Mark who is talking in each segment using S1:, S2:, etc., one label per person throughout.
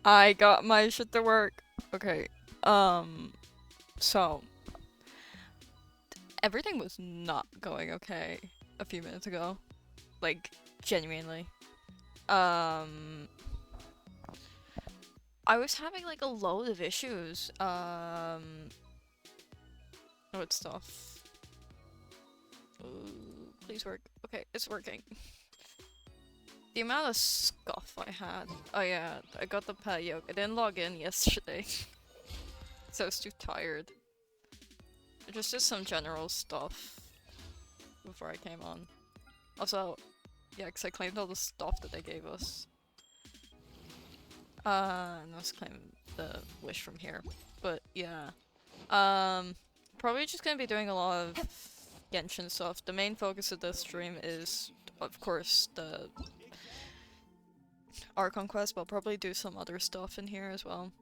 S1: I got my shit to work. Okay. So everything was not going okay a few minutes ago. Like, genuinely. Um, I was having like a load of issues. What stuff? Please work. Okay, it's working. The amount of scuff I had. Oh yeah, I got the pet yoke. I didn't log in yesterday. So I was too tired. I just did some general stuff before I came on. Also, yeah, because I claimed all the stuff that they gave us. And I was claiming the wish from here. But yeah. Probably just gonna be doing a lot of Genshin stuff. The main focus of this stream is, of course, the Archon quest, but I'll probably do some other stuff in here as well.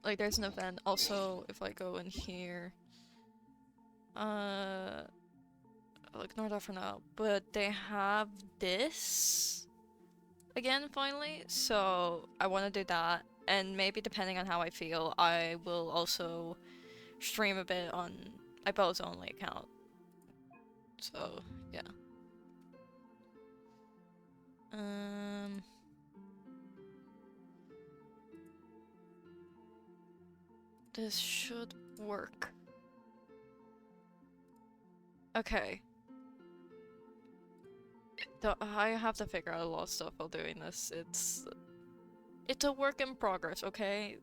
S1: Like, there's an event. Also, if I go in here, I'll ignore that for now. But they have this again, finally. So I want to do that, and maybe depending on how I feel, I will also stream a bit on my Bows only account. So yeah. This should work. Okay. I have to figure out a lot of stuff while doing this. It's a work in progress, okay?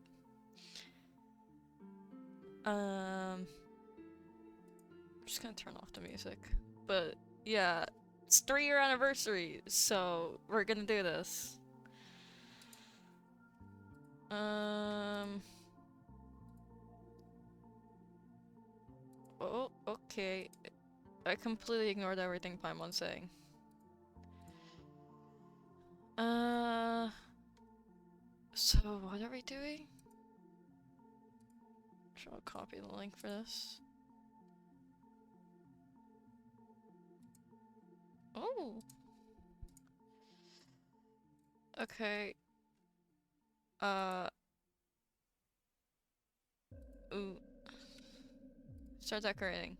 S1: I'm just gonna turn off the music. But yeah, it's 3-year anniversary, so we're gonna do this. Oh, okay. I completely ignored everything Paimon's saying. So what are we doing? I'll copy the link for this. Oh! Okay. Ooh. Start decorating.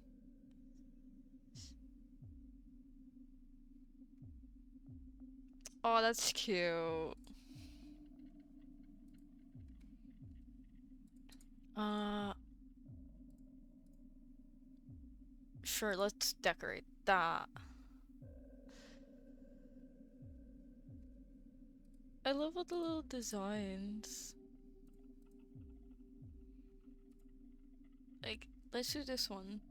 S1: Oh, that's cute. Sure, let's decorate that. I love all the little designs. Like, let's do this one.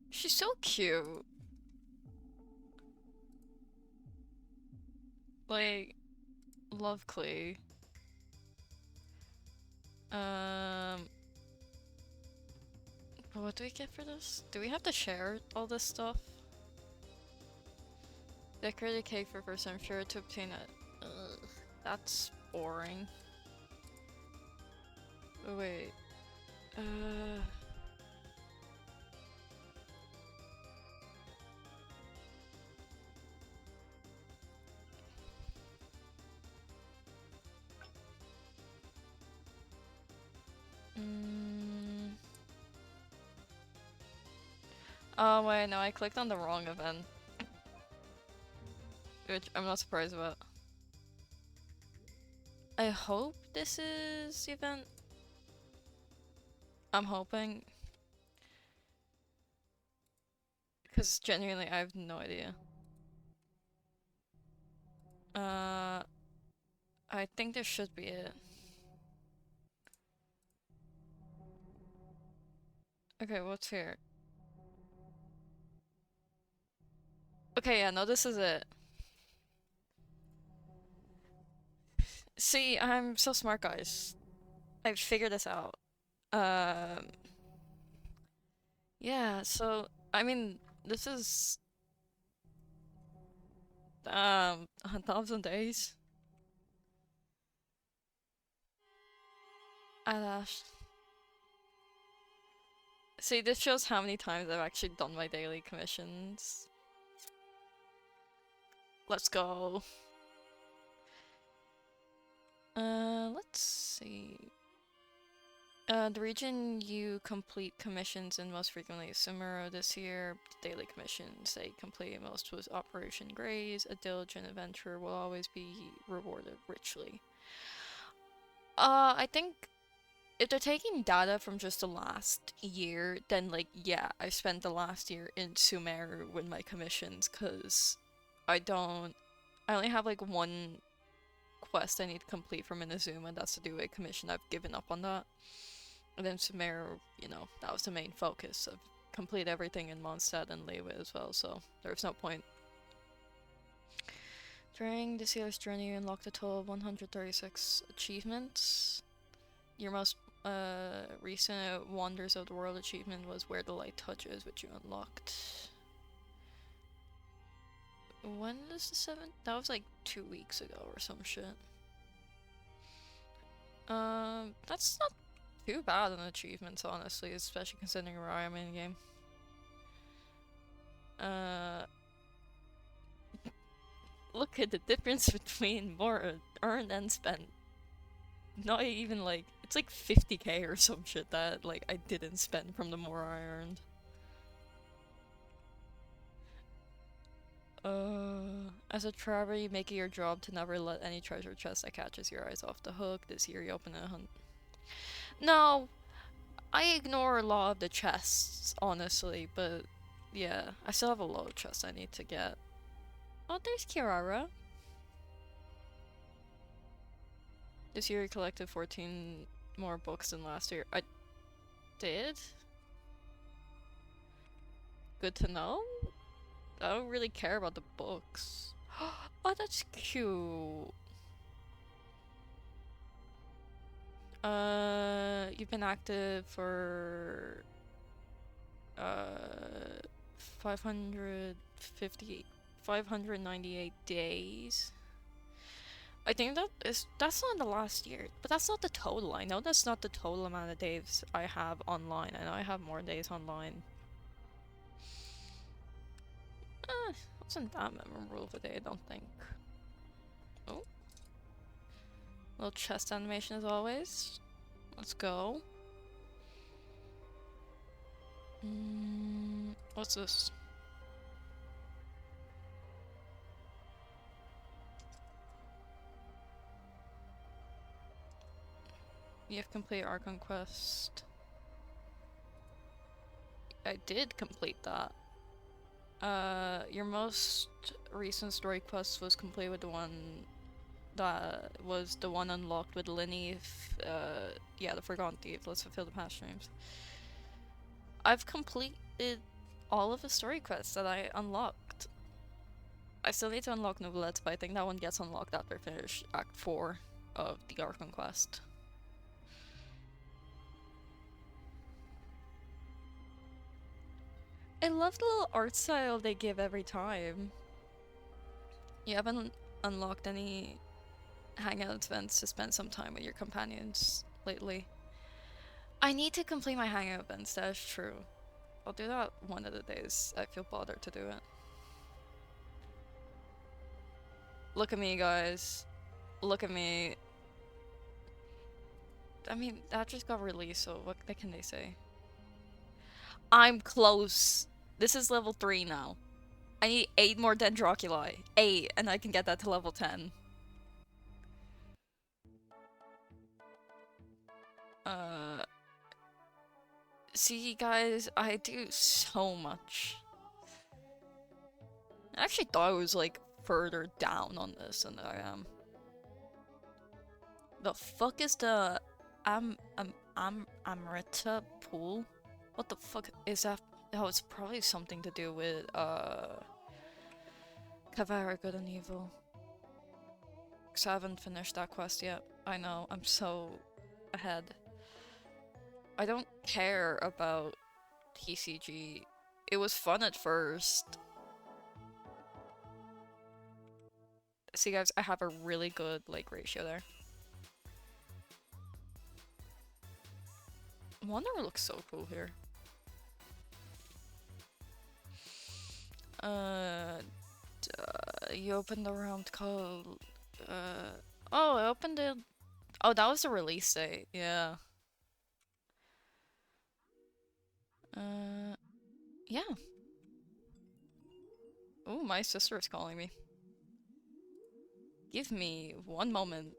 S1: She's so cute. Like, lovely. What do we get for this? Do we have to share all this stuff? Decorate a cake for first time, share it to obtain it. Ugh, that's boring. Oh, wait. Oh wait, no, I clicked on the wrong event. Which I'm not surprised about. I hope this is the event. I'm hoping. Because genuinely, I have no idea. I think this should be it. Okay, what's here? Okay, yeah, no, this is it. See, I'm so smart, guys. I've figured this out. Yeah, so, I mean, this is, 1,000 days. See, this shows how many times I've actually done my daily commissions. Let's go. Let's see. The region you complete commissions in most frequently is Samuro this year. The daily commissions they complete most was Operation Graze. A diligent adventurer will always be rewarded richly. I think if they're taking data from just the last year, then like yeah, I spent the last year in Sumeru with my commissions, cause I only have like one quest I need to complete from Inazuma, and that's to do a commission. I've given up on that. And then Sumeru, you know, that was the main focus of complete everything in Mondstadt and Leyva as well, so there's no point. During this year's journey, you unlocked a total of 136 achievements. Your most recent Wonders of the World achievement was Where the Light Touches, which you unlocked. When is the 7th? That was like 2 weeks ago or some shit. That's not too bad on achievements, honestly, especially considering where I am in the game. Look at the difference between more earned and spent. Not even like, it's like 50k or some shit that like I didn't spend from the more I earned. As a traveler, you make it your job to never let any treasure chest that catches your eyes off the hook. This year you open a hunt. No! I ignore a lot of the chests, honestly, but yeah, I still have a lot of chests I need to get. Oh, there's Kirara. This year you collected 14 more books than last year. I did? Good to know? I don't really care about the books. Oh, that's cute. You've been active for 598 days. I think that's not the last year, but that's not the total. I know that's not the total amount of days I have online. I know I have more days online. Wasn't that memorable of a day, I don't think. Oh. Little chest animation as always. Let's go. What's this? You have completed Archon quest. I did complete that. Your most recent story quest was complete with the one that was the one unlocked with Linny. Yeah, the Forgotten Thief. Let's fulfill the past dreams. I've completed all of the story quests that I unlocked. I still need to unlock Nouvelettes, but I think that one gets unlocked after I finish Act 4 of the Archon quest. I love the little art style they give every time. You haven't unlocked any hangout events to spend some time with your companions lately. I need to complete my hangout events, that is true. I'll do that one of the days I feel bothered to do it. Look at me, guys. Look at me. I mean, that just got released, so what can they say? I'm close. This is level 3 now. I need 8 more Dendroculi. 8, and I can get that to level 10. See, guys, I do so much. I actually thought I was, like, further down on this than I am. The fuck is the Amrita pool? What the fuck is that? Oh, it's probably something to do with, Kavara, Good and Evil. Because I haven't finished that quest yet. I know, I'm so ahead. I don't care about TCG. It was fun at first. See, guys, I have a really good, like, ratio there. Wanderer looks so cool here. You opened the round called, oh, I opened it Oh, that was the release date. Yeah. Uh, yeah. Oh, my sister is calling me. Give me one moment.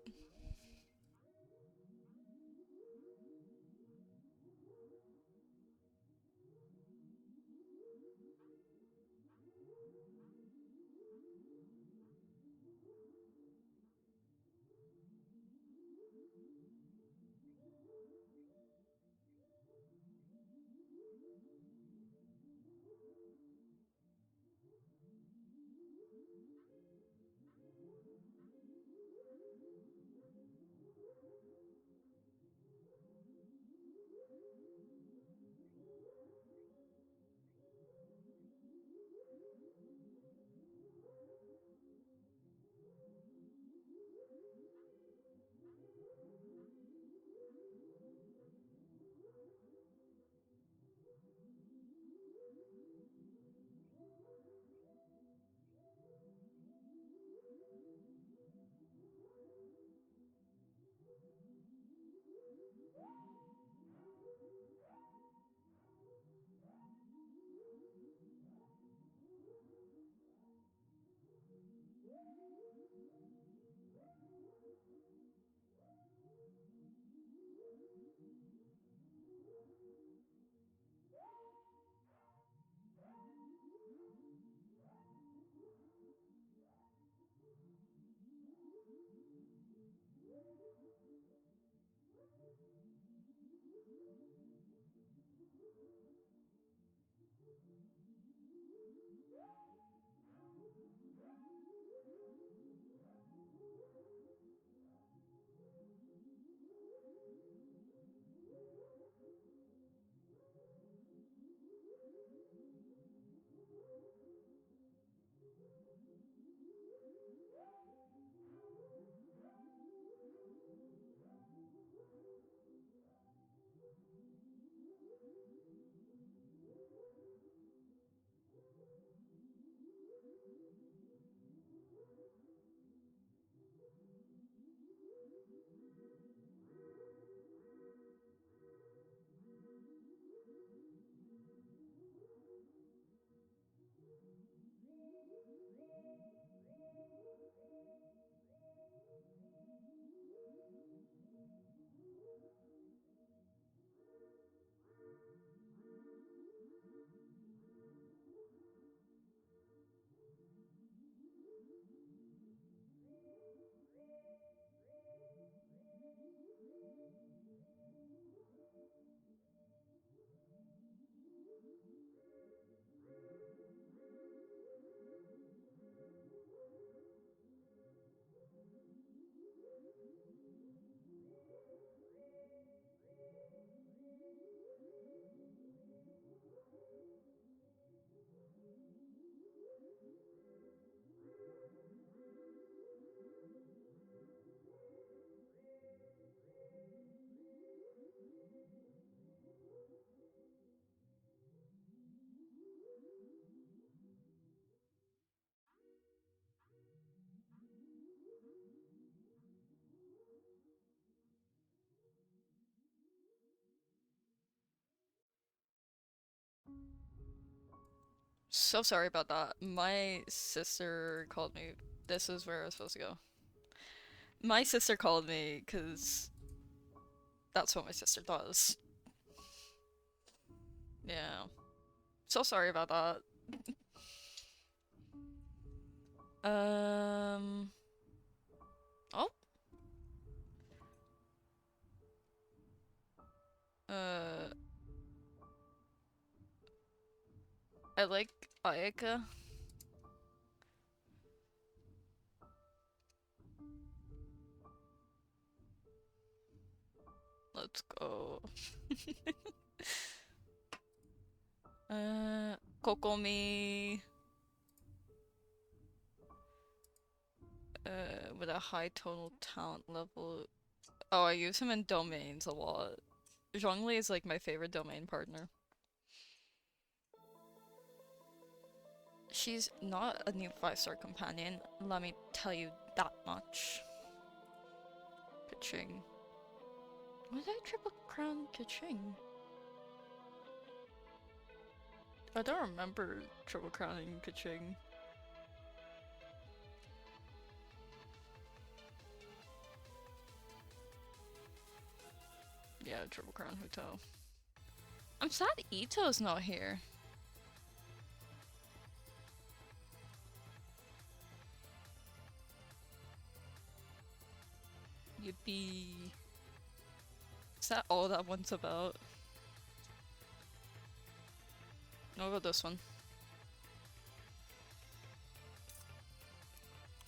S1: So sorry about that. My sister called me. This is where I was supposed to go. My sister called me because that's what my sister does. Yeah. So sorry about that. Um. Oh. Uh. I like Ayaka. Let's go. Kokomi. With a high total talent level. Oh, I use him in domains a lot. Zhongli is like my favorite domain partner. She's not a new 5-star companion, let me tell you that much. Pitching. Was I triple crown Kaching? I don't remember triple crowning Kaching. Yeah, triple crown hotel. I'm sad Ito's not here. Yippee. Is that all that one's about? What about this one?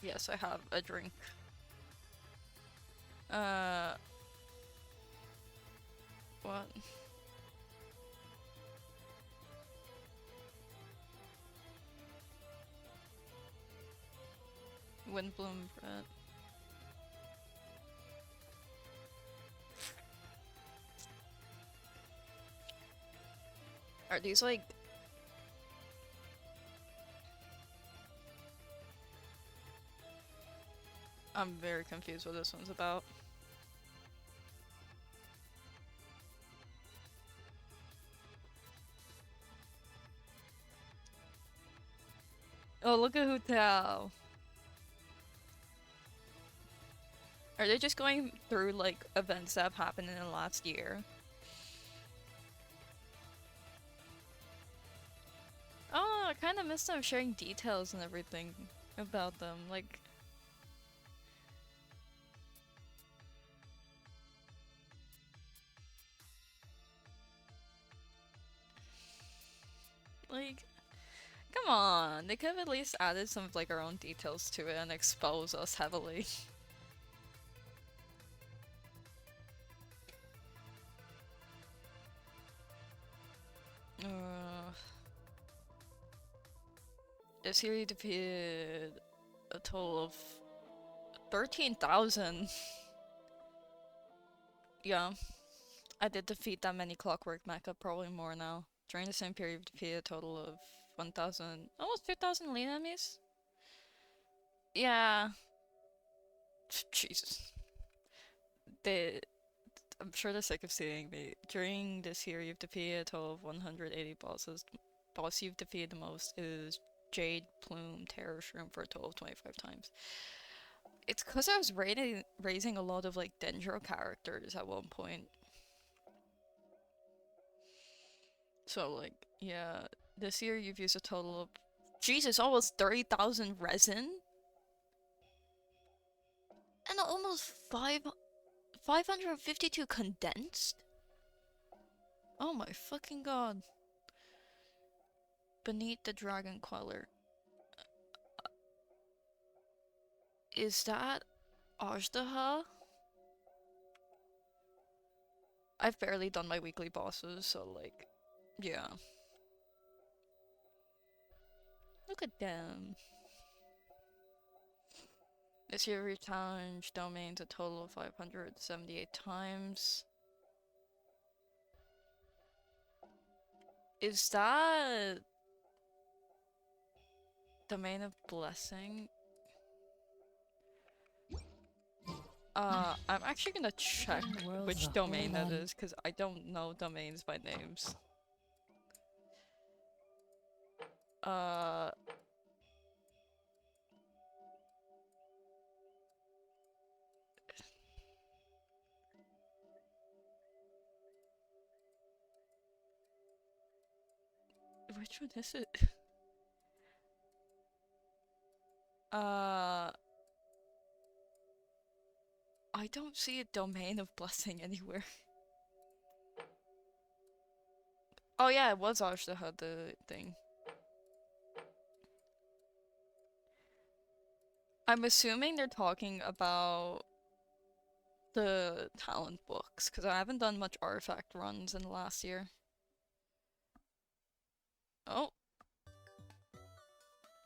S1: Yes, I have a drink. What? Windbloom bread. Are these like... I'm very confused what this one's about. Oh, look at Hotel. Are they just going through like events that have happened in the last year? Oh, I kind of missed them sharing details and everything about them. Like, come on. They could have at least added some of like our own details to it and expose us heavily. This year you defeated a total of 13,000. Yeah, I did defeat that many Clockwork Mecha, probably more now. During the same period, you defeated a total of 1,000, almost 2,000 lead enemies. Yeah. Jesus. I'm sure they're sick of seeing me. During this year, you've defeated a total of 180 bosses. Boss you've defeated the most is Jade Plume Terror Shroom for a total of 25 times. It's because I was raising a lot of like Dendro characters at one point. So like, yeah, this year you've used a total of, Jesus, almost 30,000 resin? And almost 552 condensed? Oh my fucking god. Beneath the Dragon Queller. Is that Ajdaha? I've barely done my weekly bosses, so like, yeah. Look at them. This year we challenged domains a total of 578 times. Is that Domain of Blessing? I'm actually gonna check which domain that is, because I don't know domains by names. Which one is it? I don't see a Domain of Blessing anywhere. Oh yeah, it was Ajdaha, the thing. I'm assuming they're talking about the talent books, because I haven't done much artifact runs in the last year. Oh.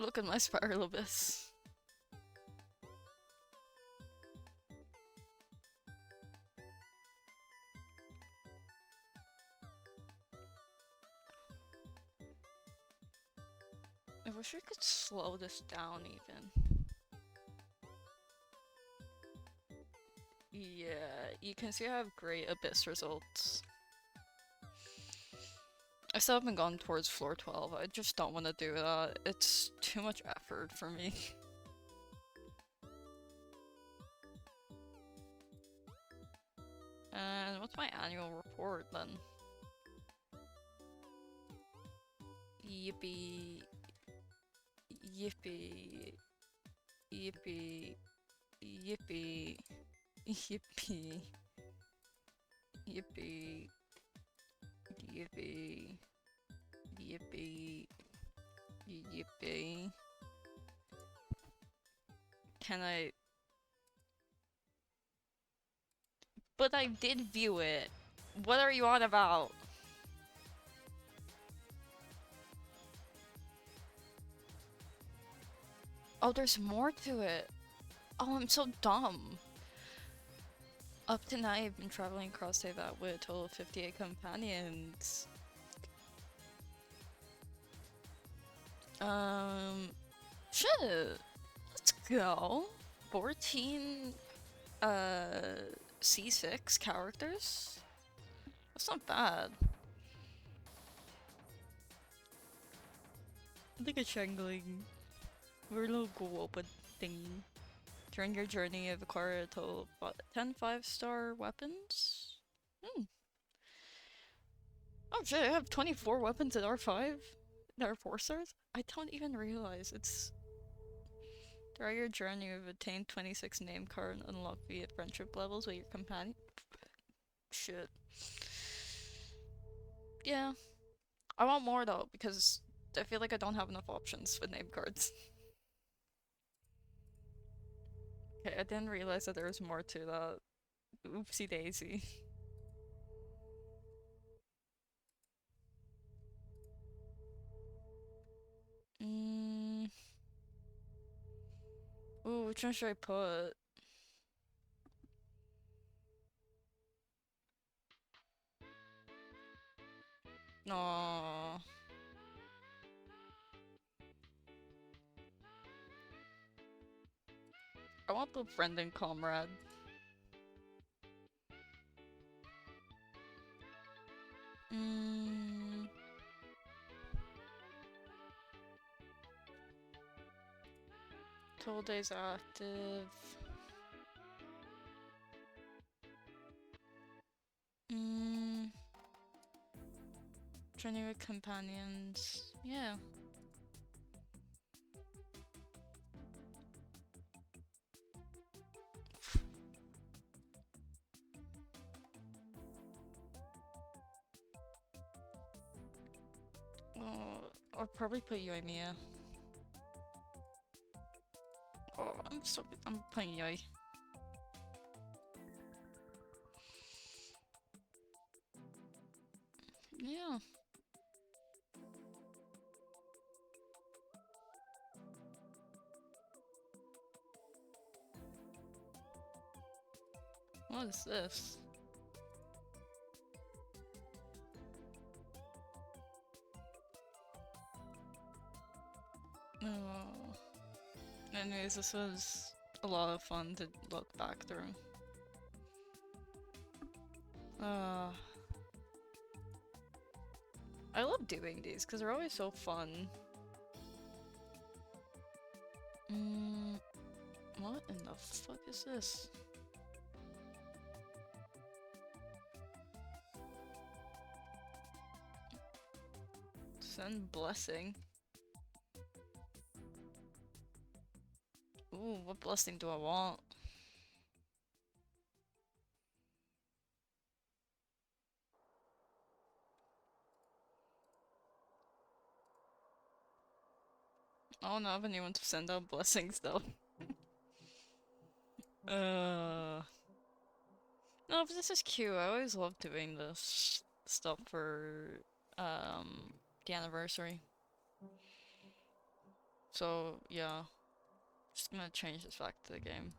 S1: Look at my Spiral Abyss. I wish we could slow this down even. Yeah, you can see I have great Abyss results. I still haven't gone towards floor 12. I just don't want to do that. It's too much effort for me. And what's my annual report then? Yippee. Yippee. Yippee. Yippee. Yippee. Yippee. Yippee. Yippee. Yippee. Can I... But I did view it. What are you on about? Oh, there's more to it. Oh, I'm so dumb. Up to now, I've been traveling across Teyvat with a total of 58 companions. Shit. Let's go. 14, C6 characters? That's not bad. I think it's Shangling. We're a little go open thingy. During your journey, you've acquired a total of about 10 5-star weapons? Hmm. Oh shit, I have 24 weapons at R5? That are 4 stars? I don't even realize it's... Throughout your journey, you've attained 26 name card and unlocked via friendship levels with your companion. Shit. Yeah. I want more though, because I feel like I don't have enough options with name cards. Okay, I didn't realize that there was more to that. Oopsie daisy. Ooh, which one should I put? No. I want the friend and comrade. Total days active. Journey with companions. Yeah. I'll probably put Yoimiya. Oh, I'm playing Yoi. Yeah. What is this? Oh. Anyways, this was a lot of fun to look back through. I love doing these because they're always so fun. What in the fuck is this? Send blessing. Ooh, what blessing do I want? I don't have anyone to send out blessings though. No, but this is cute. I always love doing this stuff for the anniversary. So yeah, just gonna change this back to the game.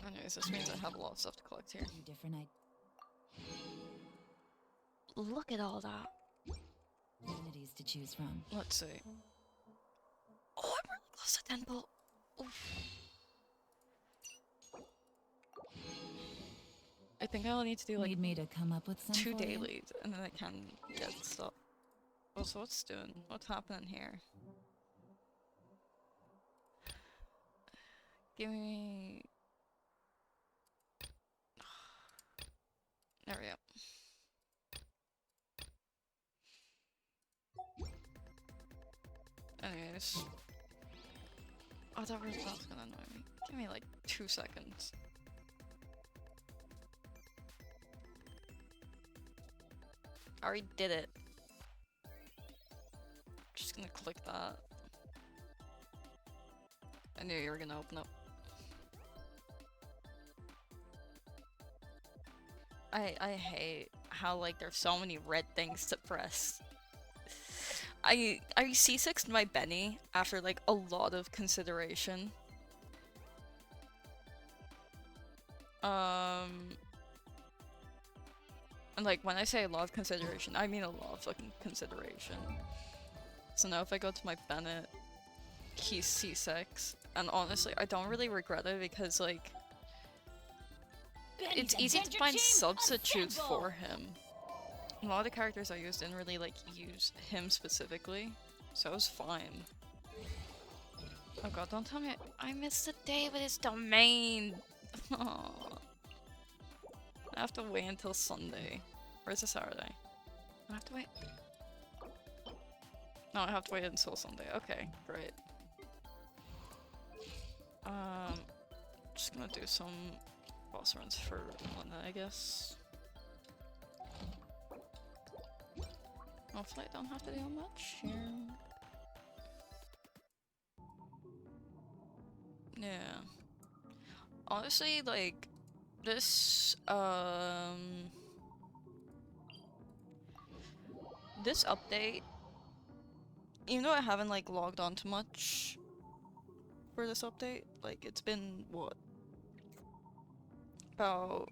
S1: Anyways, this means I have a lot of stuff to collect here. Look at all that.
S2: Entities to choose from.
S1: Let's see. Oh, I'm really close to temple. Oof. I think I'll need to do like
S2: Need me to come up with some
S1: 2
S2: for you?
S1: dailies, and then I can get stuff. Also, what's happening here? Give me... There we go. Anyways. Oh, that's gonna annoy me. Give me like 2 seconds. I already did it. Just gonna click that. I knew you were gonna open up. I hate how like there's so many red things to press. I C6'd my Benny after like a lot of consideration. And like when I say a lot of consideration, I mean a lot of fucking consideration. So now if I go to my Bennett, he's C6, and honestly I don't really regret it because like it's easy to find substitutes for him. A lot of the characters I used didn't really like use him specifically, so it was fine. Oh god, don't tell me I missed the day with his domain! Aww. I have to wait until Sunday. Or is it Saturday? I have to wait. No, I have to wait until Sunday. Okay, great. Just gonna do some boss runs for Luna, I guess. Hopefully I don't have to do much here. Yeah. Honestly, like, this, this update, even though I haven't, like, logged on too much for this update, like, it's been, what? About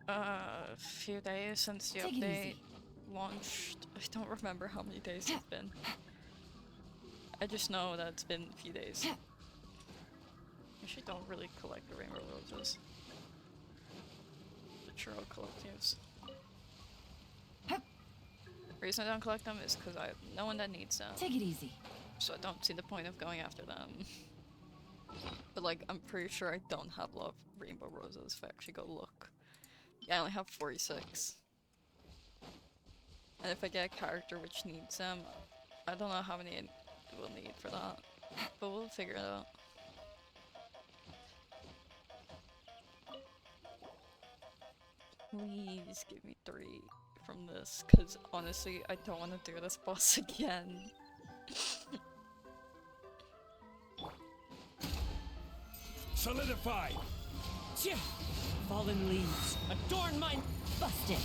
S1: a few days since the update launched. I don't remember how many days it's been. I just know that it's been a few days. I actually don't really collect the rainbow roses. But sure I'll collect these. The reason I don't collect them is because I have no one that needs them.
S2: Take it easy.
S1: So I don't see the point of going after them. But like, I'm pretty sure I don't have a lot of rainbow roses if I actually go look. Yeah, I only have 46. And if I get a character which needs them, I don't know how many I will need for that. But we'll figure it out. Please give me 3 from this, because honestly, I don't want to do this boss again.
S3: Solidify! Fallen leaves, adorn mine!
S2: Busted.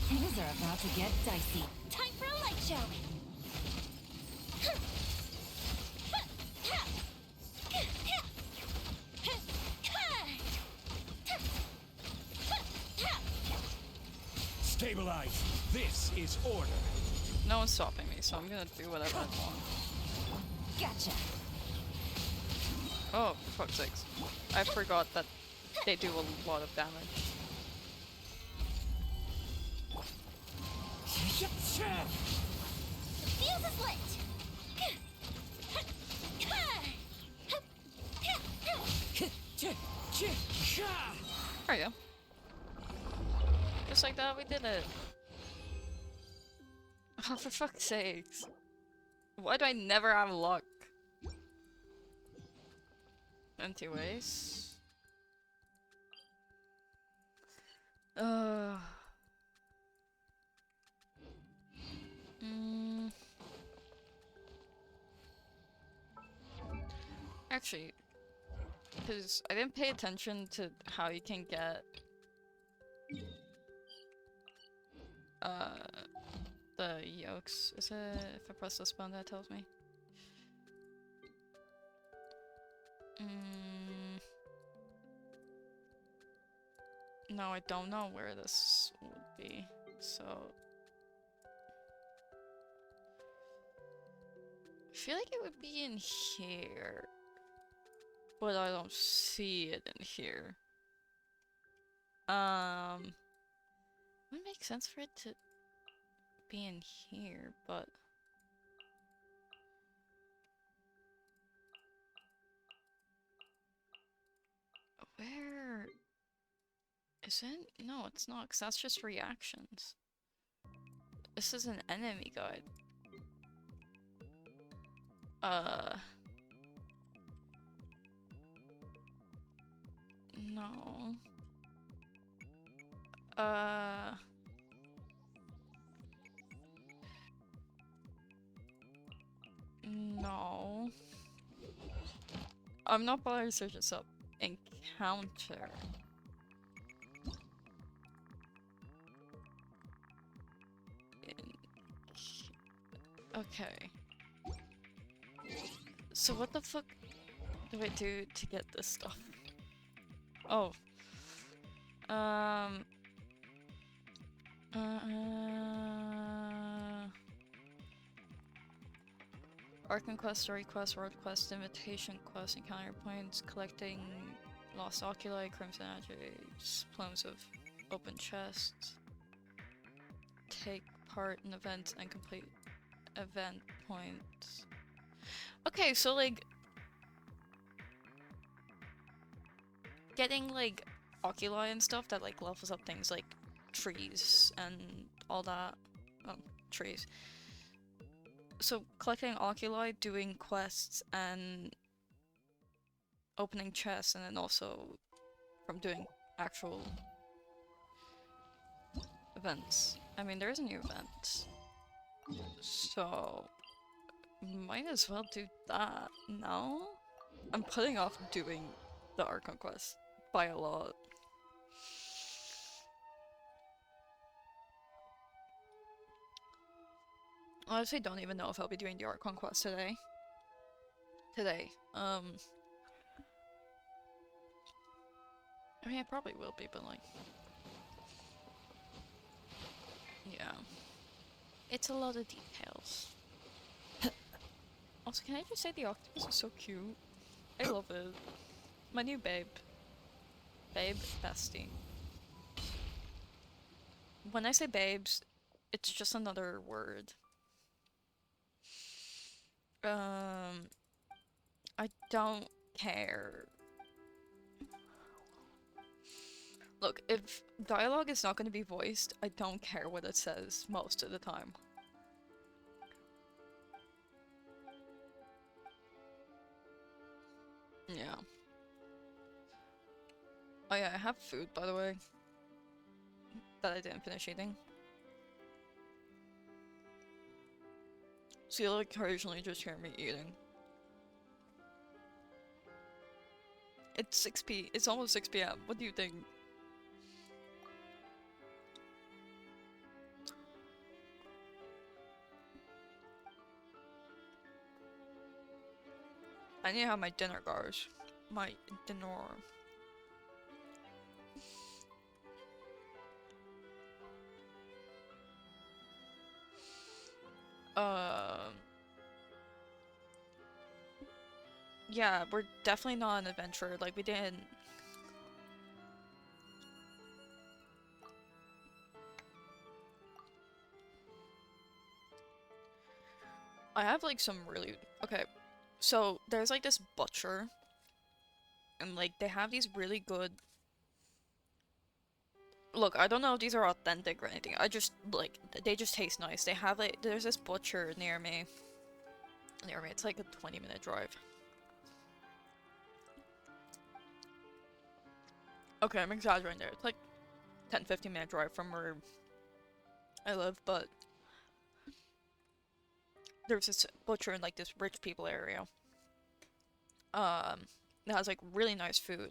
S2: Things are about to get dicey.
S4: Time for a light show!
S3: Stabilize! This is order!
S1: No one's stopping me, so I'm gonna do whatever I want.
S2: Gotcha.
S1: Oh, for fuck's sakes. I forgot that they do a lot of damage.
S4: Fuse is lit!
S1: There you go. Just like that, we did it. Oh, for fuck's sakes. Why do I never have luck? Empty ways. Actually, because I didn't pay attention to how you can get the yolks. Is it if I press this button that tells me? No, I don't know where this would be, so I feel like it would be in here, but I don't see it in here. Would make sense for it to be in here, but where is it? No, it's not, because that's just reactions. This is an enemy guide. No. No. I'm not bothering to search this up. Encounter. Okay. So what the fuck do I do to get this stuff? Oh. Archon quest, story quest, world quest, invitation quest, encounter points, collecting lost oculi, crimson attributes, plumes of open chests, take part in events and complete event points. Okay, so like getting like oculi and stuff that like levels up things like trees and all that. Oh, trees. So collecting oculi, doing quests, and opening chests, and then also from doing actual events. I mean, there is a new event, so might as well do that. No? I'm putting off doing the Archon quest by a lot. Honestly, don't even know if I'll be doing the Archon quest today. I mean, I probably will be, but like, yeah. It's a lot of details. Also, can I just say the octopus is so cute? I love it. My new babe. Babe, bestie. When I say babes, it's just another word. I don't care. Look, if dialogue is not going to be voiced, I don't care what it says most of the time. Yeah. Oh yeah, I have food, by the way, that I didn't finish eating. So you'll occasionally just hear me eating. It's 6 p. It's almost 6 p.m. What do you think? I need to have my dinner, guys. My dinner. Yeah, we're definitely not an adventurer. Like, we didn't. I have like some really. Okay, so there's like this butcher, and like they have these really good. Look, I don't know if these are authentic or anything. I just like they just taste nice. They have like there's this butcher near me. It's like a 20-minute drive. Okay, I'm exaggerating there. It's like 10-15 minute drive from where I live, but there's this butcher in like this rich people area. That has like really nice food.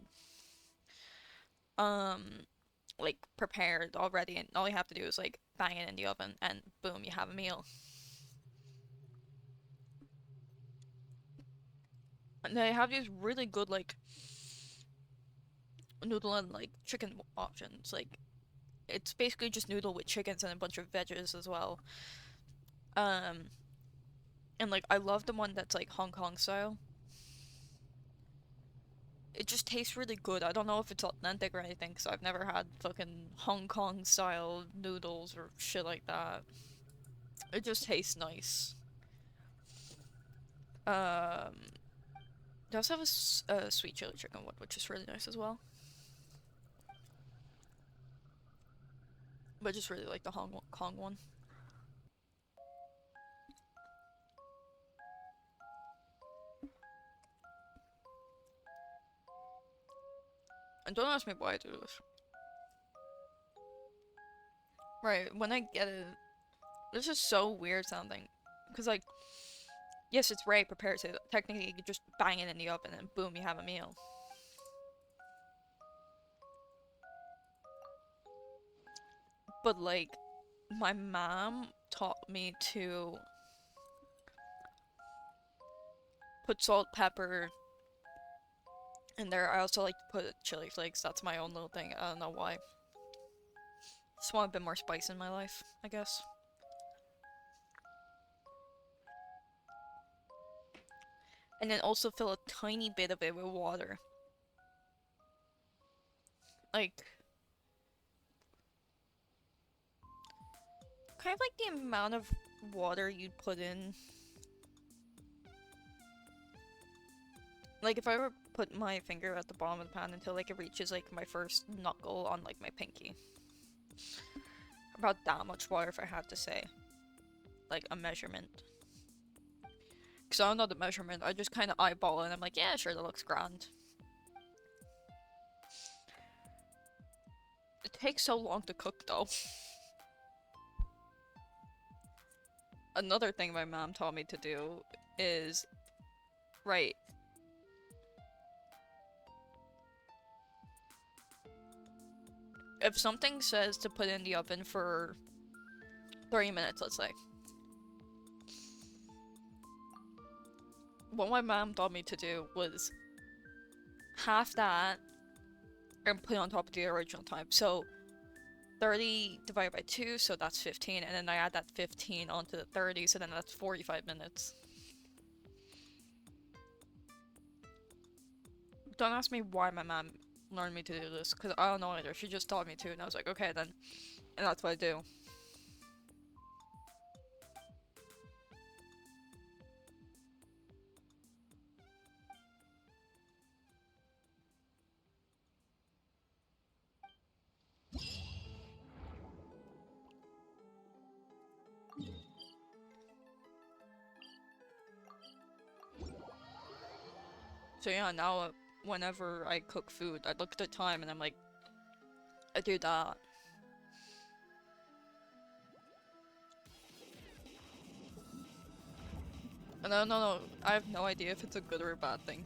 S1: Like prepared already, and all you have to do is like bang it in the oven, and boom, you have a meal. And they have these really good like noodle and like chicken options. Like it's basically just noodle with chickens and a bunch of veggies as well. And like I love the one that's like Hong Kong style. It just tastes really good. I don't know if it's authentic or anything, because I've never had fucking Hong Kong style noodles or shit like that. It just tastes nice. They also have a sweet chili chicken one, which is really nice as well. But I just really like the Hong Kong one. And don't ask me why I do this. Right, when I get it, this is so weird sounding. Because, like, yes, it's ready prepared, so technically you could just bang it in the oven and boom, you have a meal. But, like, my mom taught me to put salt, pepper in there. I also like to put chili flakes. That's my own little thing. I don't know why. Just want a bit more spice in my life, I guess. And then also fill a tiny bit of it with water. Like, kind of like the amount of water you'd put in. Like, if I were to put my finger at the bottom of the pan until, like, it reaches, like, my first knuckle on, like, my pinky. About that much water, if I had to say. Like, a measurement. Because I don't know the measurement, I just kind of eyeball it and I'm like, yeah, sure, that looks grand. It takes so long to cook, though. Another thing my mom taught me to do is, right, if something says to put in the oven for 30 minutes, let's say, what my mom taught me to do was half that and put it on top of the original time. So 30 divided by 2, so that's 15, and then I add that 15 onto the 30, so then that's 45 minutes. Don't ask me why my mom learned me to do this, because I don't know either. She just taught me to, and I was like, okay then. And that's what I do. So yeah, now whenever I cook food, I look at the time and I'm like, I do that. And no, I have no idea if it's a good or a bad thing.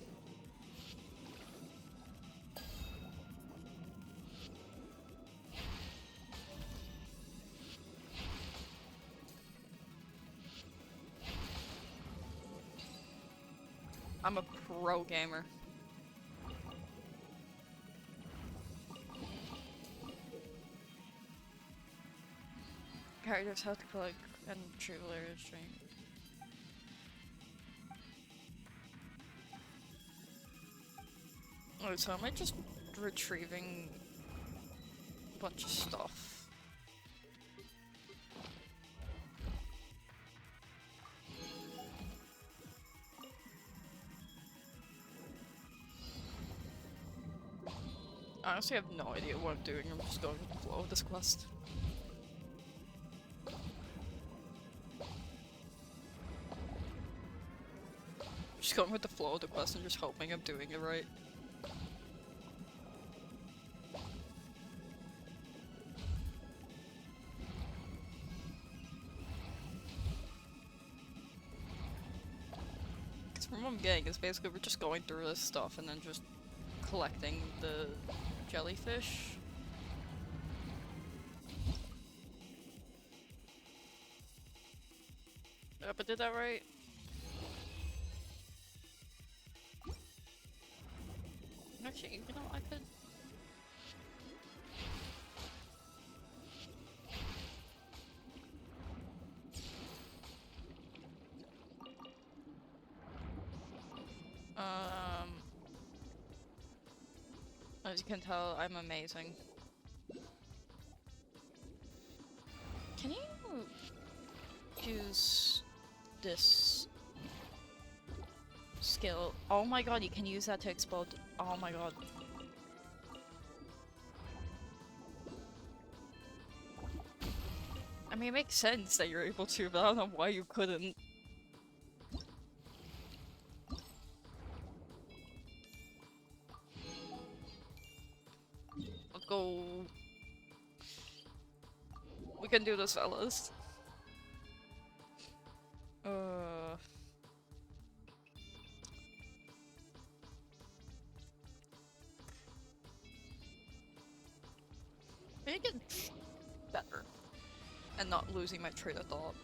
S1: I'm a pro gamer. Characters have to collect and retrieve layer stream. Oh, so am I just retrieving a bunch of stuff? I honestly have no idea what I'm doing. I'm just going with the flow of this quest. Just going with the flow of the quest and just hoping I'm doing it right. Because from what I'm getting, is basically we're just going through this stuff and then just collecting the jellyfish. Yep, I did that right. Actually, you know, I could... As you can tell, I'm amazing. Can you use this skill? Oh my god, you can use that to explode. Oh my god. I mean, it makes sense that you're able to, but I don't know why you couldn't. Let's go. We can do this, fellas. Make it better. And not losing my train of thought.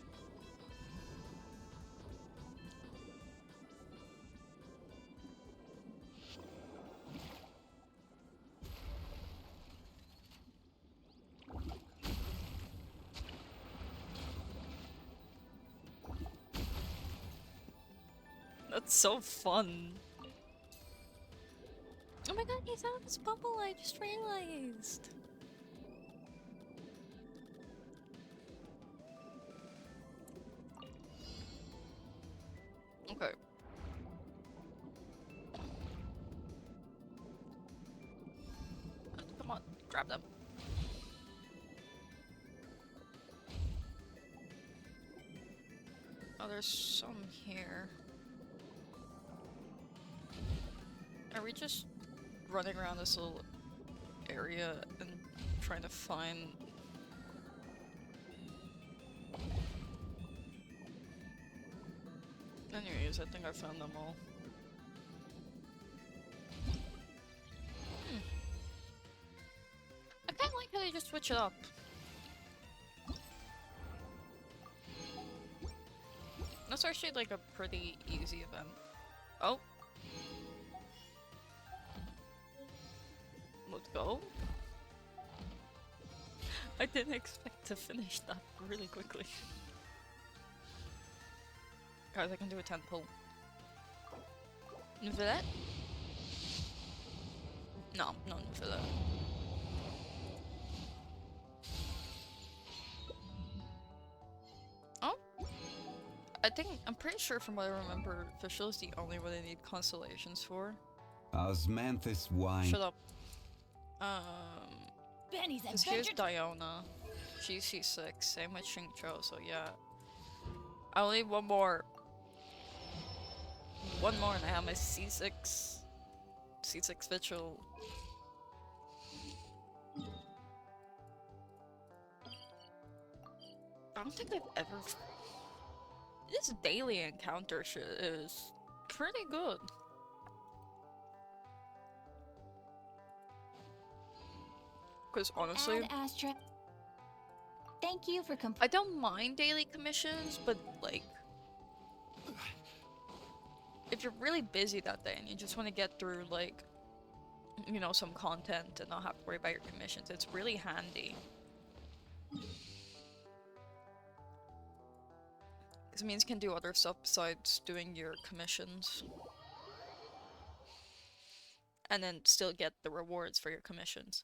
S1: That's so fun. Oh my god, he's out of his bubble, I just realized. Okay. Come on, grab them. Oh, there's some here. Are we just running around this little area and trying to find... Anyways, I think I found them all. I kinda like how they just switch it up. That's actually like a pretty easy event. Oh! Let's go. I didn't expect to finish that really quickly. Guys, I can do a 10 pull. That? No, no need for that. Oh? I'm pretty sure from what I remember, Official is the only one I need constellations for.
S5: Osmanthus wine.
S1: Shut up.
S4: Benny's
S1: This here's
S4: adventure.
S1: Diona. She's C6, same with Xingqiu, so yeah. I only need one more. One more and I have my C6 Vigil. I don't think I've ever... This daily encounter shit is pretty good. Because honestly...
S4: Ad Astra. Thank you for
S1: I don't mind daily commissions, but like... If you're really busy that day and you just want to get through like, you know, some content and not have to worry about your commissions, it's really handy. Because it means you can do other stuff besides doing your commissions. And then still get the rewards for your commissions.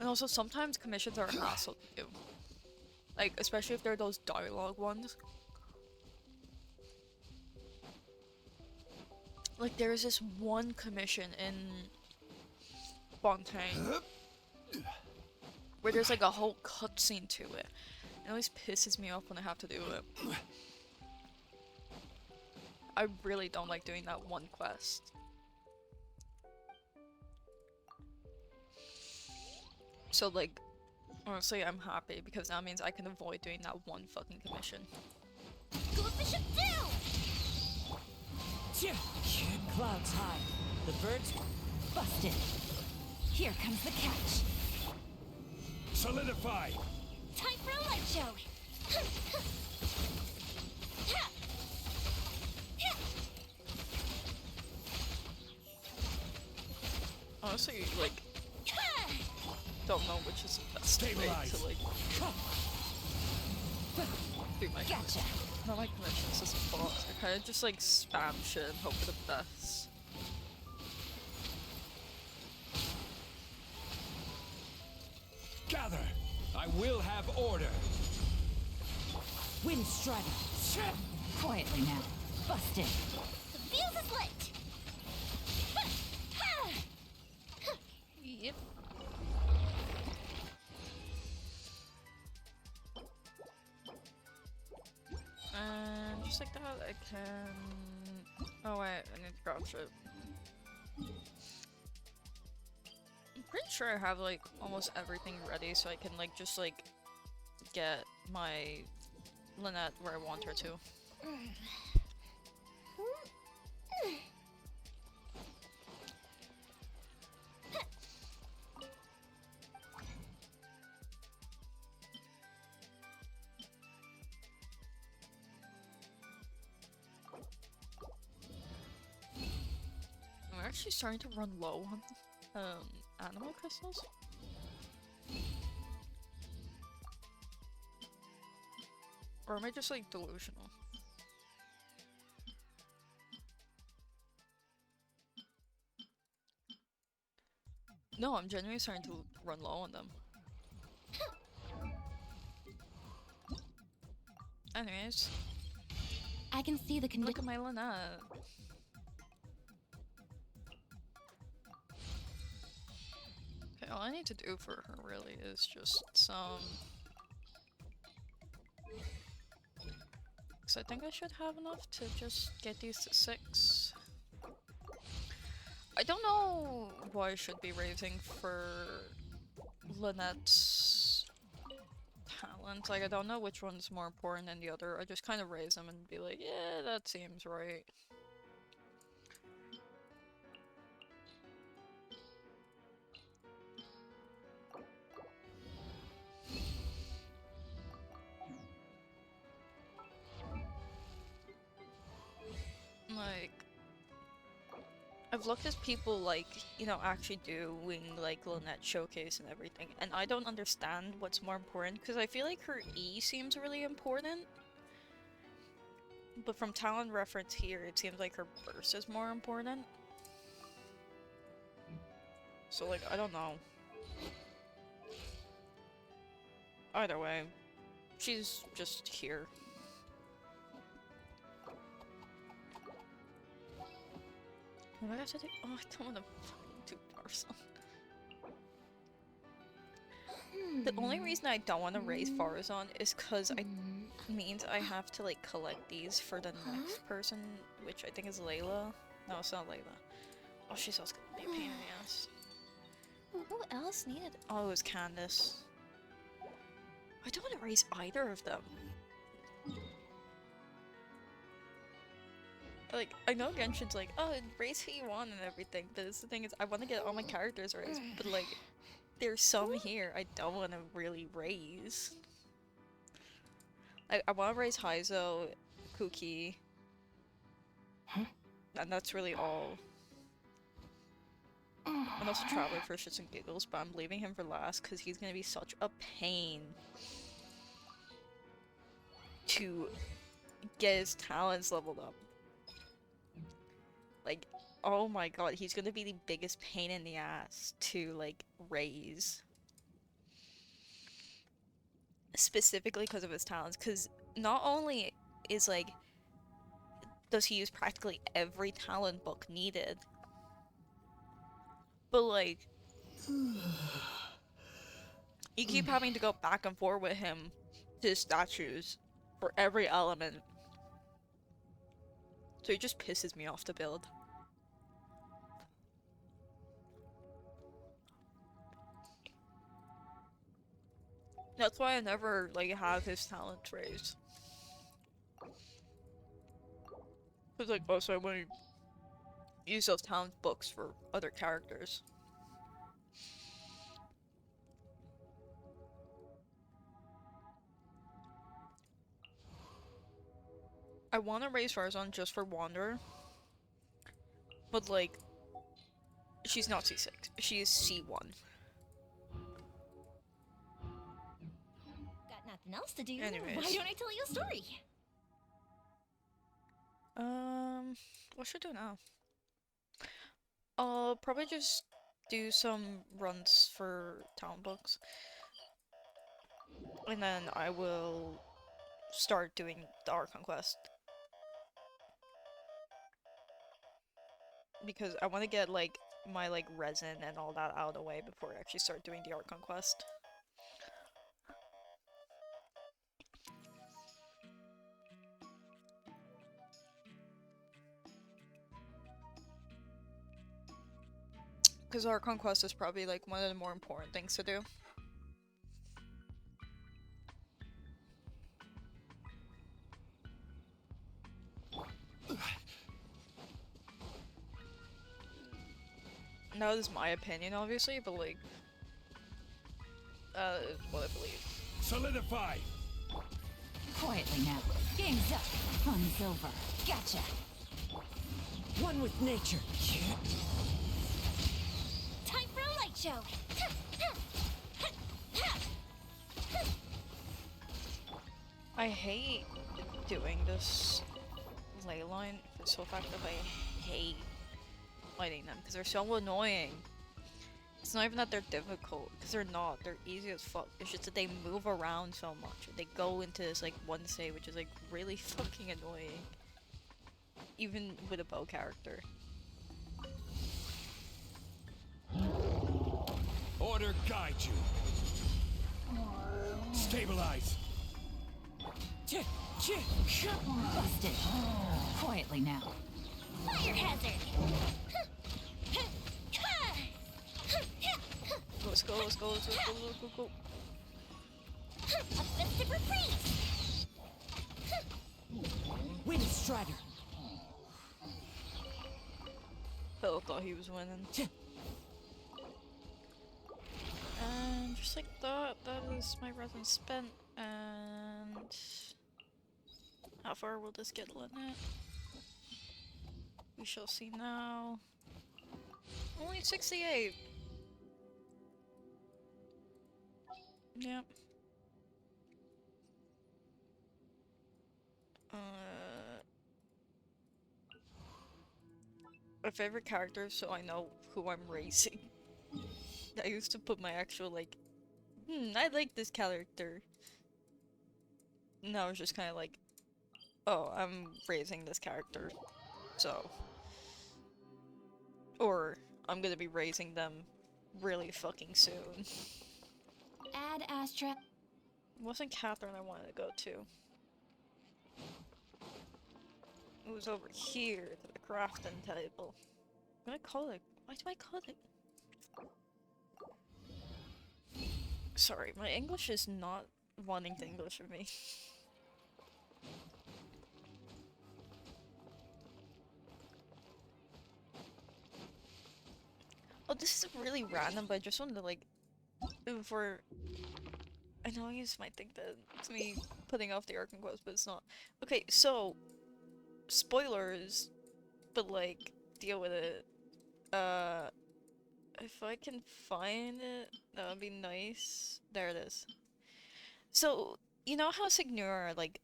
S1: And also sometimes commissions are a hassle to do. Like, especially if they're those dialogue ones. Like, there's this one commission in Fontaine where there's like a whole cutscene to it. It always pisses me off when I have to do it. I really don't like doing that one quest. So, like, honestly, I'm happy because that means I can avoid doing that one fucking commission.
S4: Coefficient down!
S2: Clouds high. The birds busted. Here comes the catch.
S3: Solidify!
S4: Time for a light show!
S1: Honestly, like, don't know which is the best way
S3: Stabilize.
S1: to, like... do my
S2: Gotcha.
S1: not my commissions as a boss. I kind of just like spam shit and hope for the best.
S3: Gather! I will have order!
S2: Wind strider. Quietly now. Busted.
S4: The fuse is lit!
S1: Yep. And just like that, I can. Oh wait, I need to grab shit. I'm pretty sure I have like almost everything ready, so I can like just like get my Lynette where I want her to. I'm actually starting to run low on animal crystals. Or am I just like delusional? No, I'm genuinely starting to run low on them. Anyways,
S4: I can see the
S1: look
S4: condition.
S1: at my Lynette. Okay, all I need to do for her really is just some... Because I think I should have enough to just get these to 6. I don't know what I should be raising for Lynette's talent. Like, I don't know which one's more important than the other. I just kind of raise them and be like, yeah, that seems right. Like, I've looked at people like, you know, actually doing like Lynette showcase and everything, and I don't understand what's more important because I feel like her E seems really important. But from talent reference here, it seems like her burst is more important. So like, I don't know. Either way, she's just here. What do I have to do? Oh, I don't want to fucking do Tarzan. The only reason I don't want to raise Farazan is because it means I have to like collect these for the next person, which I think is Layla. No, it's not Layla. Oh, she's also gonna be a pain in the ass. Who else needed? Oh, it was Candace. I don't want to raise either of them. Like, I know Genshin's like, oh, raise who you want and everything, but the thing is, I want to get all my characters raised, but like, there's some here I don't want to really raise. I want to raise Heizo, Kuki, and that's really all. And also Traveler for shits and giggles, but I'm leaving him for last because he's gonna be such a pain to get his talents leveled up. Like, oh my god, he's gonna be the biggest pain in the ass to, like, raise. Specifically because of his talents, because not only is, like, does he use practically every talent book needed, but, like, you keep having to go back and forth with him to his statues for every element. So it just pisses me off to build. That's why I never, like, have his talents raised. Cause, like, also I want to use those talent books for other characters. I want to raise Farazan just for Wanderer. But, like, she's not C6. She is C1.
S2: Got nothing.
S4: nothing else to do,
S1: Anyways.
S4: why don't I tell you a story?
S1: What should I do now? I'll probably just do some runs for town books. And then I will start doing the Archon quest. Because I want to get, like, my, like, resin and all that out of the way before I actually start doing the Archon quest. Because Archon quest is probably, like, one of the more important things to do. Now, this is my opinion, obviously, but, like, it's what I believe.
S3: Solidify!
S2: Quietly now. Game's up. Fun's over. Gotcha.
S6: One with nature.
S4: Time for a light show!
S1: I hate doing this ley line for the sole fact that I hate fighting them because they're so annoying. It's not even that they're difficult, because they're not. They're easy as fuck. It's just that they move around so much. They go into this like one state, which is like really fucking annoying. Even with a bow character.
S3: Order guide you. Stabilize.
S2: Busted. Quietly now.
S4: Fire hazard!
S1: Let's go, let's go, let's go, let's go, let's go, go.
S4: A festive reprise!
S6: Wind Strider.
S1: Phil thought he was winning. And just like that, that is my resin spent. And how far will this get Lynette? We shall see now. Only 68. Yep. My favorite character, so I know who I'm racing. I used to put my actual, like, I like this character. Now it's just kind of like, oh, I'm raising this character, so. Or, I'm gonna be raising them really fucking soon.
S4: Add Astra.
S1: It wasn't Catherine I wanted to go to. It was over here, to the crafting table. I'm gonna call it. Why do I call it? Sorry, my English is not wanting to English with me. Oh, this is really random, but I just wanted to, like, before... I know you might think that it's me putting off the Archon quest, but it's not. Okay, so... Spoilers, but, like, deal with it. If I can find it, that would be nice. There it is. So, you know how Signora, like,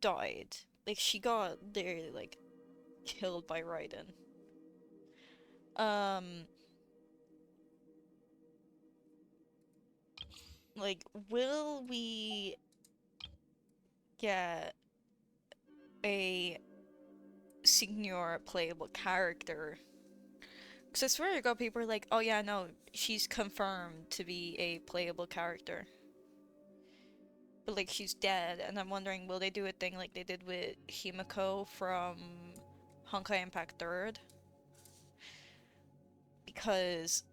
S1: died? Like, she got literally, like, killed by Raiden. Like, will we get a Signora playable character? Because I swear to God, people are like, oh yeah, no, she's confirmed to be a playable character. But, like, she's dead, and I'm wondering, will they do a thing like they did with Himiko from Honkai Impact 3rd? Because,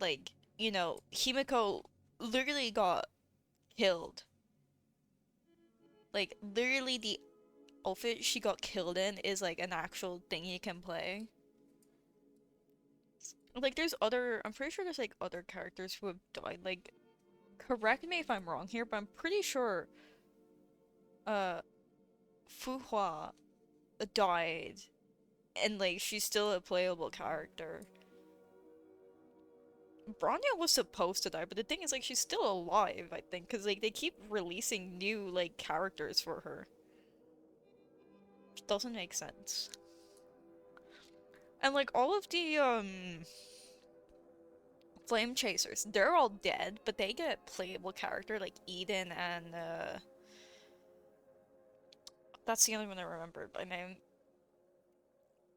S1: like, you know, Himiko literally got killed. Like, literally the outfit she got killed in is, like, an actual thing you can play. Like, there's other... I'm pretty sure there's, like, other characters who have died. Like, correct me if I'm wrong here, but I'm pretty sure... Fuhua died. And, like, she's still a playable character. Bronya was supposed to die, but the thing is, like, she's still alive, I think, because, like, they keep releasing new, like, characters for her. Which doesn't make sense. And, like, all of the, Flame Chasers, they're all dead, but they get a playable character, like Eden and, that's the only one I remember by name.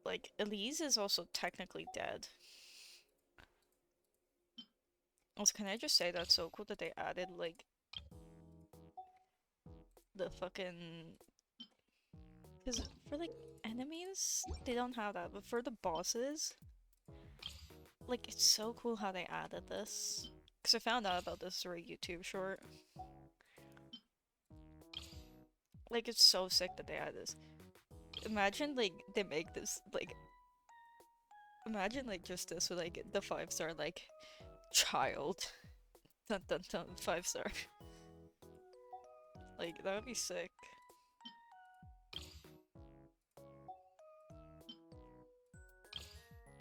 S1: Like, Elise is also technically dead. Also, can I just say that's so cool that they added, like, the fucking... Because for, like, enemies, they don't have that, but for the bosses, like, it's so cool how they added this. Because I found out about this through a YouTube short. Like, it's so sick that they added this. Imagine, like, they make this, like... Imagine, like, just this with, like, the 5-star, like, child. Dun dun dun, 5-star. Like, that would be sick.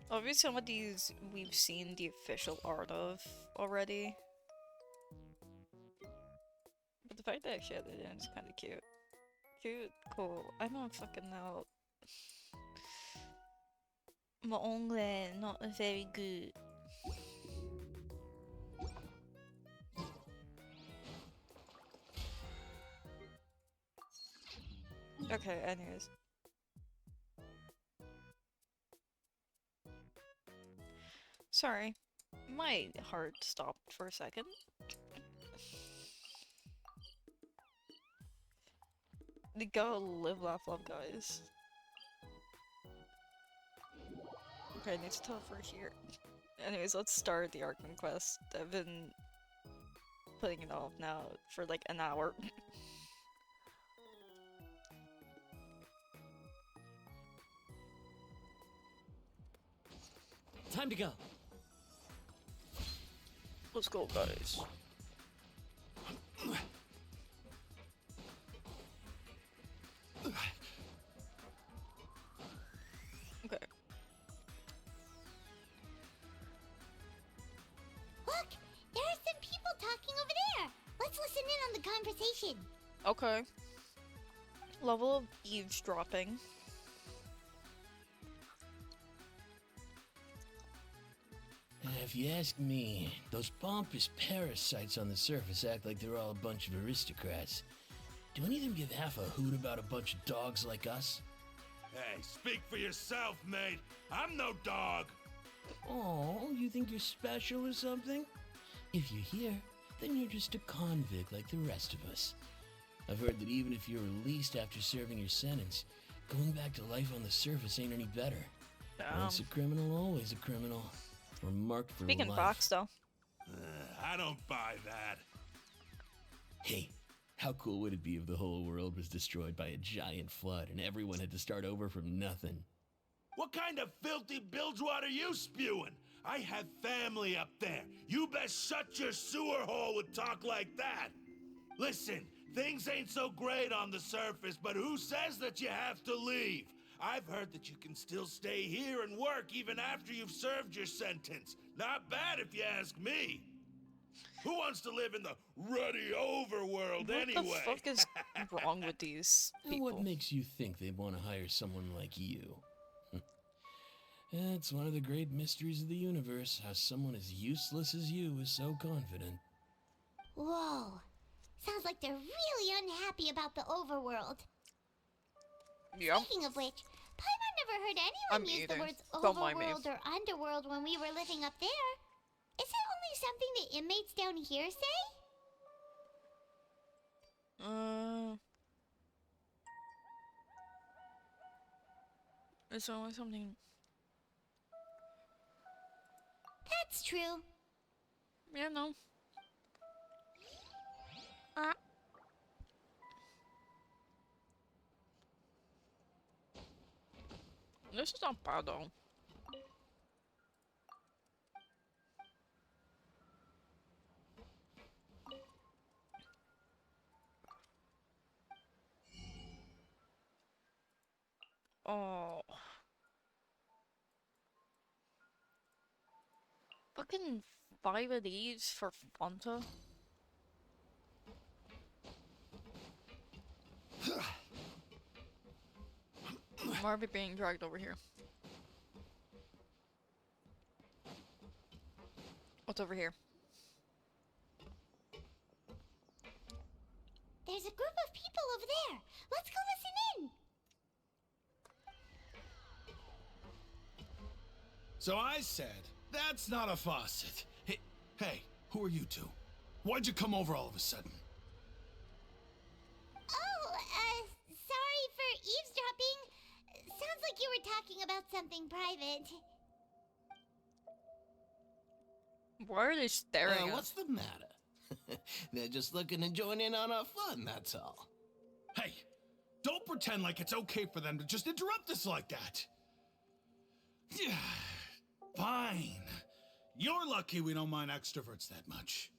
S1: Obviously, some of these we've seen the official art of already. But the fact that I actually added it in is kind of cute. Cute, cool. I don't fucking know. My English not very good. Okay, anyways. Sorry. My heart stopped for a second. Go live, laugh, love, guys. Okay, I need to teleport here. Anyways, let's start the Archon quest. I've been putting it off now for like an hour.
S6: Time to go.
S1: Let's go, guys. Okay.
S4: Look, there are some people talking over there. Let's listen in on the conversation.
S1: Okay. Level of eavesdropping.
S7: If you ask me, those pompous parasites on the surface act like they're all a bunch of aristocrats. Do any of them give half a hoot about a bunch of dogs like us?
S3: Hey, speak for yourself, mate. I'm no dog.
S7: Oh, you think you're special or something? If you're here, then you're just a convict like the rest of us. I've heard that even if you're released after serving your sentence, going back to life on the surface ain't any better. Once a criminal, always a criminal. We're marked for
S1: Speaking
S7: life.
S1: box though.
S3: I don't buy that.
S7: Hey, how cool would it be if the whole world was destroyed by a giant flood and everyone had to start over from nothing?
S3: What kind of filthy bilgewater are you spewing? I have family up there. You best shut your sewer hole with talk like that. Listen, things ain't so great on the surface, but who says that you have to leave? I've heard that you can still stay here and work even after you've served your sentence. Not bad if you ask me. Who wants to live in the ruddy overworld anyway?
S1: What the fuck is wrong with these
S7: And
S1: people?
S7: what makes you think they want to hire someone like you? It's one of the great mysteries of the universe, how someone as useless as you is so confident.
S4: Whoa. Sounds like they're really unhappy about the overworld.
S1: Yep.
S4: Speaking of which, Paimon never heard anyone
S1: I'm
S4: use the
S1: eating.
S4: words
S1: Don't mind me.
S4: overworld or underworld when we were living up there. Is it only something the inmates down here say?
S1: It's only something.
S4: That's true.
S1: Yeah, no. This is not bad though. Oh. Fucking 5 of these for Fanta? Why are we being dragged over here? What's over here?
S4: There's a group of people over there. Let's go listen in.
S3: So I said, that's not a faucet. Hey, who are you two? Why'd you come over all of a sudden?
S4: Oh, sorry for eavesdropping. Sounds like you were talking about something private.
S1: Why are they staring at
S7: What's the matter? They're just looking to join in on our fun, that's all.
S3: Hey, don't pretend like it's okay for them to just interrupt us like that. Yeah, fine. You're lucky we don't mind extroverts that much.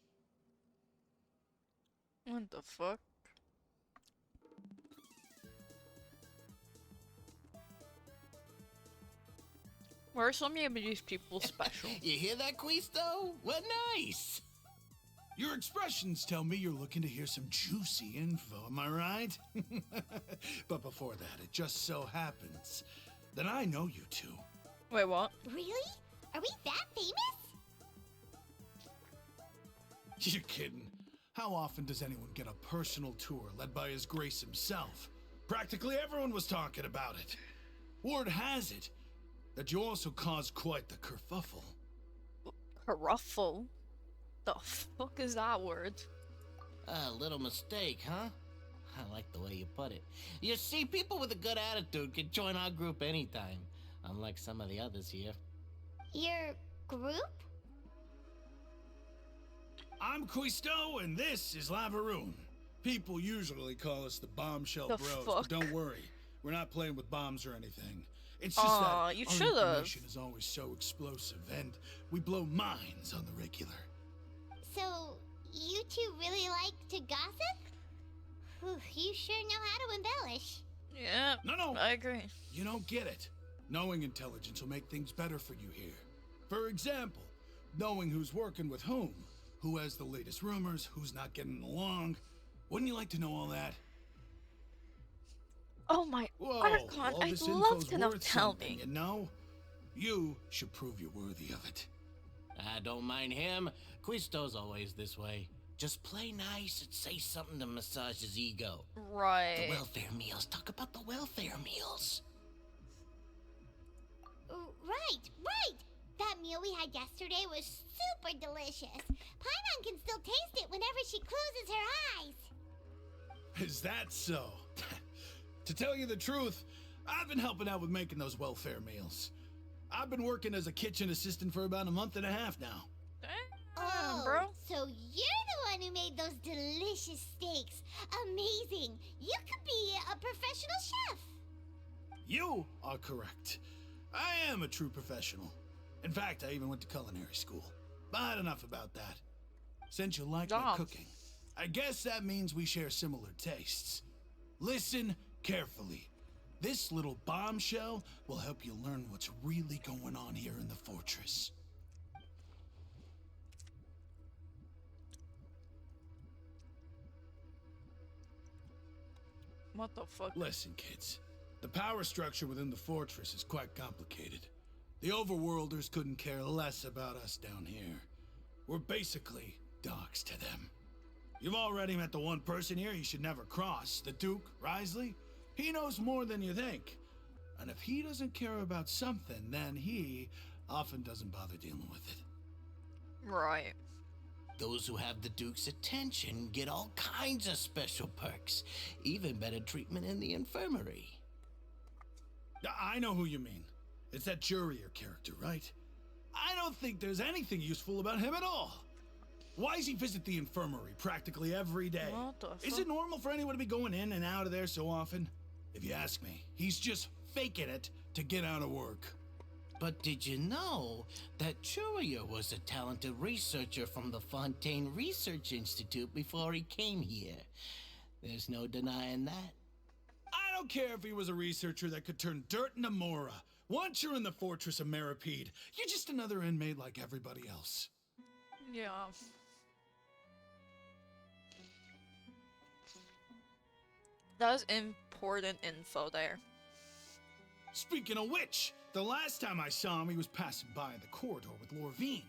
S1: What the fuck? Why are so many of these people special?
S7: You hear that, Quisto? What nice!
S3: Your expressions tell me you're looking to hear some juicy info, am I right? But before that, it just so happens that I know you two.
S1: Wait, what?
S4: Really? Are we that famous?
S3: You're kidding. How often does anyone get a personal tour led by His Grace himself? Practically everyone was talking about it. Word has it that you also caused quite the kerfuffle.
S1: Kerfuffle? The fuck is that word?
S7: A little mistake, huh? I like the way you put it. You see, people with a good attitude can join our group anytime, unlike some of the others here.
S4: Your group?
S3: I'm Quisto, and this is Lavaroon. People usually call us the Bombshell
S1: The
S3: Bros,
S1: fuck?
S3: but don't worry. We're not playing with bombs or anything. It's just
S1: Aw,
S3: that
S1: you
S3: our
S1: should've.
S3: information is always so explosive, and we blow minds on the regular.
S4: So, you two really like to gossip? Whew, you sure know how to embellish.
S1: Yeah,
S3: No.
S1: I agree.
S3: You don't get it. Knowing intelligence will make things better for you here. For example, knowing who's working with whom, who has the latest rumors, who's not getting along. Wouldn't you like to know all that?
S1: Oh my
S3: Whoa,
S1: Archon,
S3: all
S1: I'd
S3: this
S1: love
S3: info's
S1: to know.
S3: worth
S1: Tell
S3: something,
S1: me.
S3: you know? You should prove you're worthy of it.
S7: I don't mind him. Quisto's always this way. Just play nice and say something to massage his ego. The
S1: Right.
S7: welfare meals. Talk about the welfare meals.
S4: Right. That meal we had yesterday was super delicious. Paimon can still taste it whenever she closes her eyes.
S3: Is that so? To tell you the truth, I've been helping out with making those welfare meals. I've been working as a kitchen assistant for about a month and a half now.
S1: Damn, bro.
S4: So you're the one who made those delicious steaks. Amazing. You could be a professional chef.
S3: You are correct. I am a true professional. In fact, I even went to culinary school. But enough about that. Since you like my
S1: Dumb.
S3: cooking, I guess that means we share similar tastes. Listen carefully. This little bombshell will help you learn what's really going on here in the fortress.
S1: What the fuck?
S3: Listen, kids. The power structure within the fortress is quite complicated. The overworlders couldn't care less about us down here. We're basically dogs to them. You've already met the one person here you should never cross, the Duke, Risley. He knows more than you think. And if he doesn't care about something, then he often doesn't bother dealing with it.
S1: Right.
S7: Those who have the Duke's attention get all kinds of special perks, even better treatment in the infirmary.
S3: I know who you mean. It's that Jurier character, right? I don't think there's anything useful about him at all. Why does he visit the infirmary practically every day?
S1: What the
S3: Is
S1: fuck?
S3: it normal for anyone to be going in and out of there so often? If you ask me, he's just faking it to get out of work.
S7: But did you know that Churia was a talented researcher from the Fontaine Research Institute before he came here? There's no denying that.
S3: I don't care if he was a researcher that could turn dirt into Mora. Once you're in the fortress of Meripede, you're just another inmate like everybody else.
S1: Yeah. That is important info there.
S8: Speaking of which, the last time I saw him, he was passing by the corridor with Lorvine.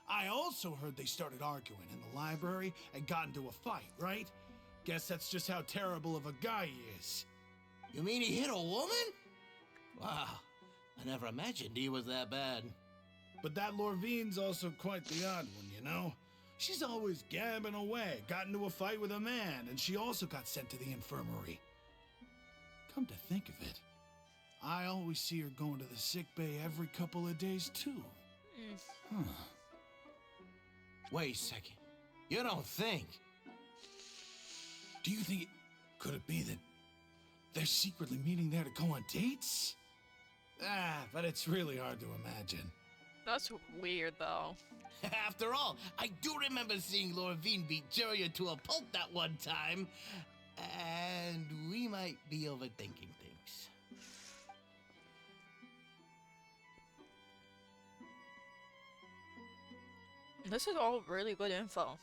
S8: I also heard they started arguing in the library and got into a fight, right? Guess that's just how terrible of a guy he is.
S9: You mean he hit a woman? Wow, I never imagined he was that bad.
S8: But that Lorvine's also quite the odd one, you know? She's always gabbing away, got into a fight with a man, and she also got sent to the infirmary. Come to think of it, I always see her going to the sick bay every couple of days, too. Huh.
S9: Wait a second. You don't think?
S8: Do you think could it be that they're secretly meeting there to go on dates? But it's really hard to imagine.
S1: That's weird, though.
S9: After all, I do remember seeing Lorvine beat Jerry to a pulp that one time. And we might be overthinking things.
S1: This is all really good info.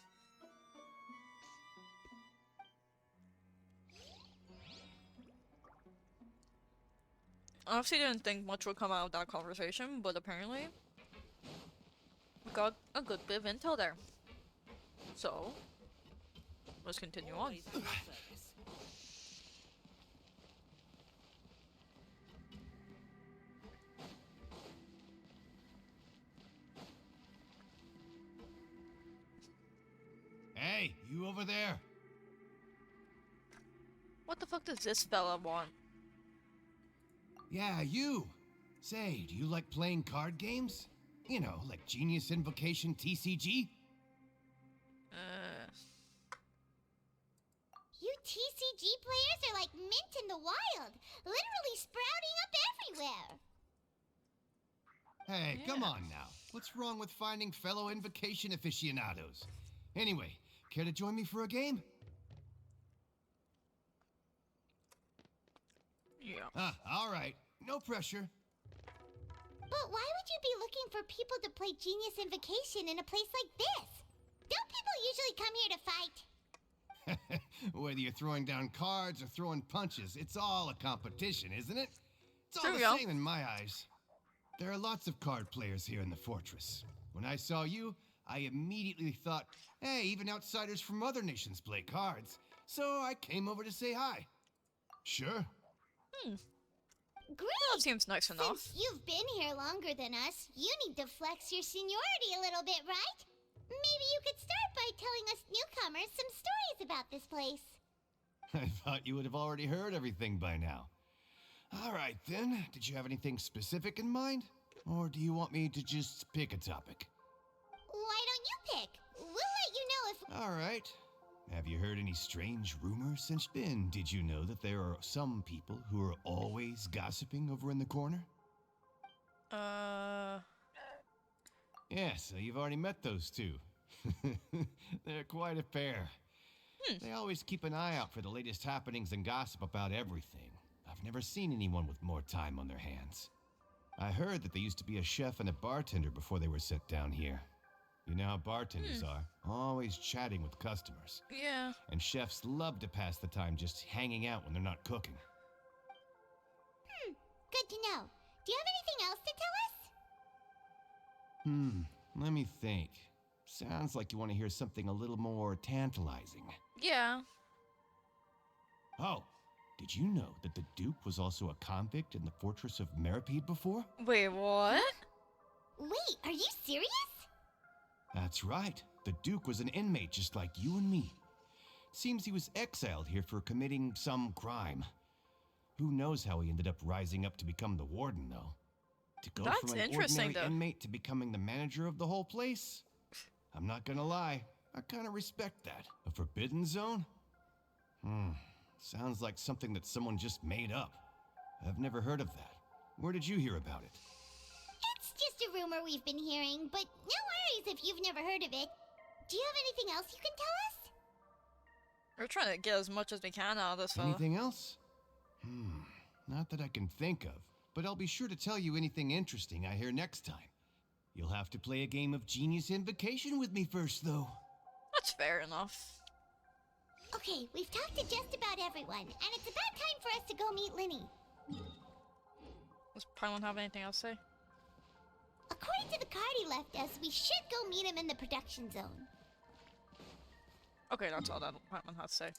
S1: Honestly, didn't think much would come out of that conversation, but apparently we got a good bit of intel there. So, let's continue on.
S10: Hey, you over there?
S1: What the fuck does this fella want?
S10: Yeah, you. Say, do you like playing card games? You know, like Genius Invocation TCG?
S4: You TCG players are like mint in the wild, literally sprouting up everywhere.
S10: Hey,
S1: Yeah.
S10: come on now. What's wrong with finding fellow Invocation aficionados? Anyway, care to join me for a game?
S1: Yeah.
S10: All right. No pressure.
S4: But why would you be looking for people to play Genius Invocation in a place like this? Don't people usually come here to fight?
S10: Whether you're throwing down cards or throwing punches, it's all a competition, isn't it? It's all
S1: True,
S10: the
S1: yeah.
S10: same in my eyes. There are lots of card players here in the fortress. When I saw you, I immediately thought, hey, even outsiders from other nations play cards. So I came over to say hi. Sure.
S4: Great!
S1: That seems nice enough.
S4: Since you've been here longer than us, you need to flex your seniority a little bit, right? Maybe you could start by telling us newcomers some stories about this place.
S10: I thought you would have already heard everything by now. All right, then. Did you have anything specific in mind? Or do you want me to just pick a topic?
S4: Why don't you pick? We'll let you know if...
S10: All right. Have you heard any strange rumors since then? Did you know that there are some people who are always gossiping over in the corner? Yeah, so you've already met those two. They're quite a pair. They always keep an eye out for the latest happenings and gossip about everything. I've never seen anyone with more time on their hands. I heard that they used to be a chef and a bartender before they were sent down here. You know how bartenders are, always chatting with customers.
S1: Yeah.
S10: And chefs love to pass the time just hanging out when they're not cooking.
S4: Good to know. Do you have anything else to tell us?
S10: Let me think. Sounds like you want to hear something a little more tantalizing.
S1: Yeah.
S10: Oh, did you know that the Duke was also a convict in the fortress of Meripede before?
S1: Wait, what?
S4: Wait, are you serious?
S10: That's right. The Duke was an inmate just like you and me. Seems he was exiled here for committing some crime. Who knows how he ended up rising up to become the warden, though? To go
S1: That's
S10: from an
S1: interesting,
S10: ordinary
S1: though.
S10: inmate to becoming the manager of the whole place? I'm not gonna lie, I kind of respect that. A forbidden zone? Sounds like something that someone just made up. I've never heard of that. Where did you hear about it?
S4: It's just a rumor we've been hearing, but no worries if you've never heard of it. Do you have anything else you can tell us?
S1: We're trying to get as much as we can out of this fella.
S10: Anything else? Not that I can think of, but I'll be sure to tell you anything interesting I hear next time. You'll have to play a game of Genius Invocation with me first, though.
S1: That's fair enough.
S4: Okay, we've talked to just about everyone, and it's about time for us to go meet Linny.
S1: Does Paimon have anything else to say?
S4: According to the card he left us, we should go meet him in the production zone.
S1: Okay, that's all that Paimon has to say.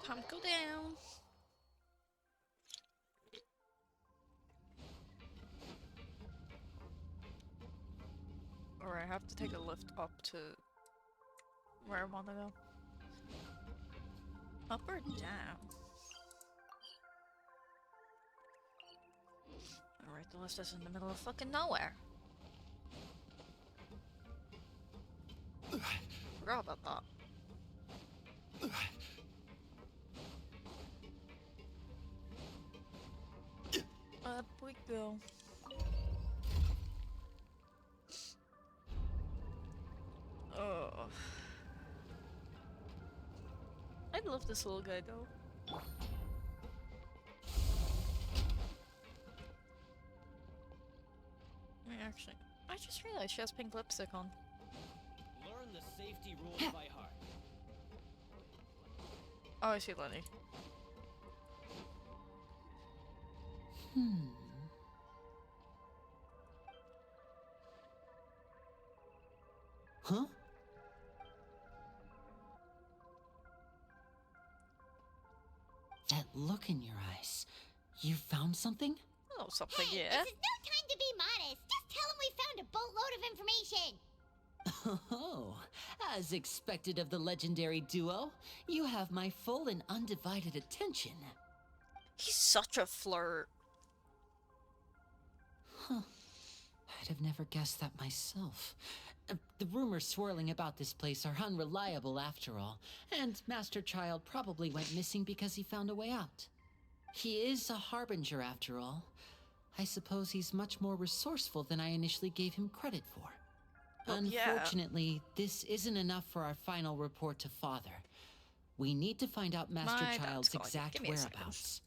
S1: Time to go down. Or I have to take a lift up to where I want to go. Up or down? Alright, the lift is in the middle of fucking nowhere. Forgot about that. Up we go. Oh. I love this little guy though. Wait, actually, I just realized she has pink lipstick on.
S11: Learn the safety rules by heart.
S1: Oh, I see Lenny.
S6: Huh? That look in your eyes. You found something?
S1: Oh, something,
S4: Hey,
S1: yeah.
S4: this is no time to be modest. Just tell him we found a boatload of information.
S6: Oh, as expected of the legendary duo, you have my full and undivided attention.
S1: He's such a flirt.
S6: Huh. I'd have never guessed that myself. The rumors swirling about this place are unreliable after all, and Master Child probably went missing because he found a way out. He is a harbinger after all. I suppose he's much more resourceful than I initially gave him credit for.
S1: Well, yeah.
S6: Unfortunately, this isn't enough for our final report to Father. We need to find out Master
S1: My dad's
S6: Child's
S1: calling.
S6: exact
S1: Give me a second.
S6: whereabouts.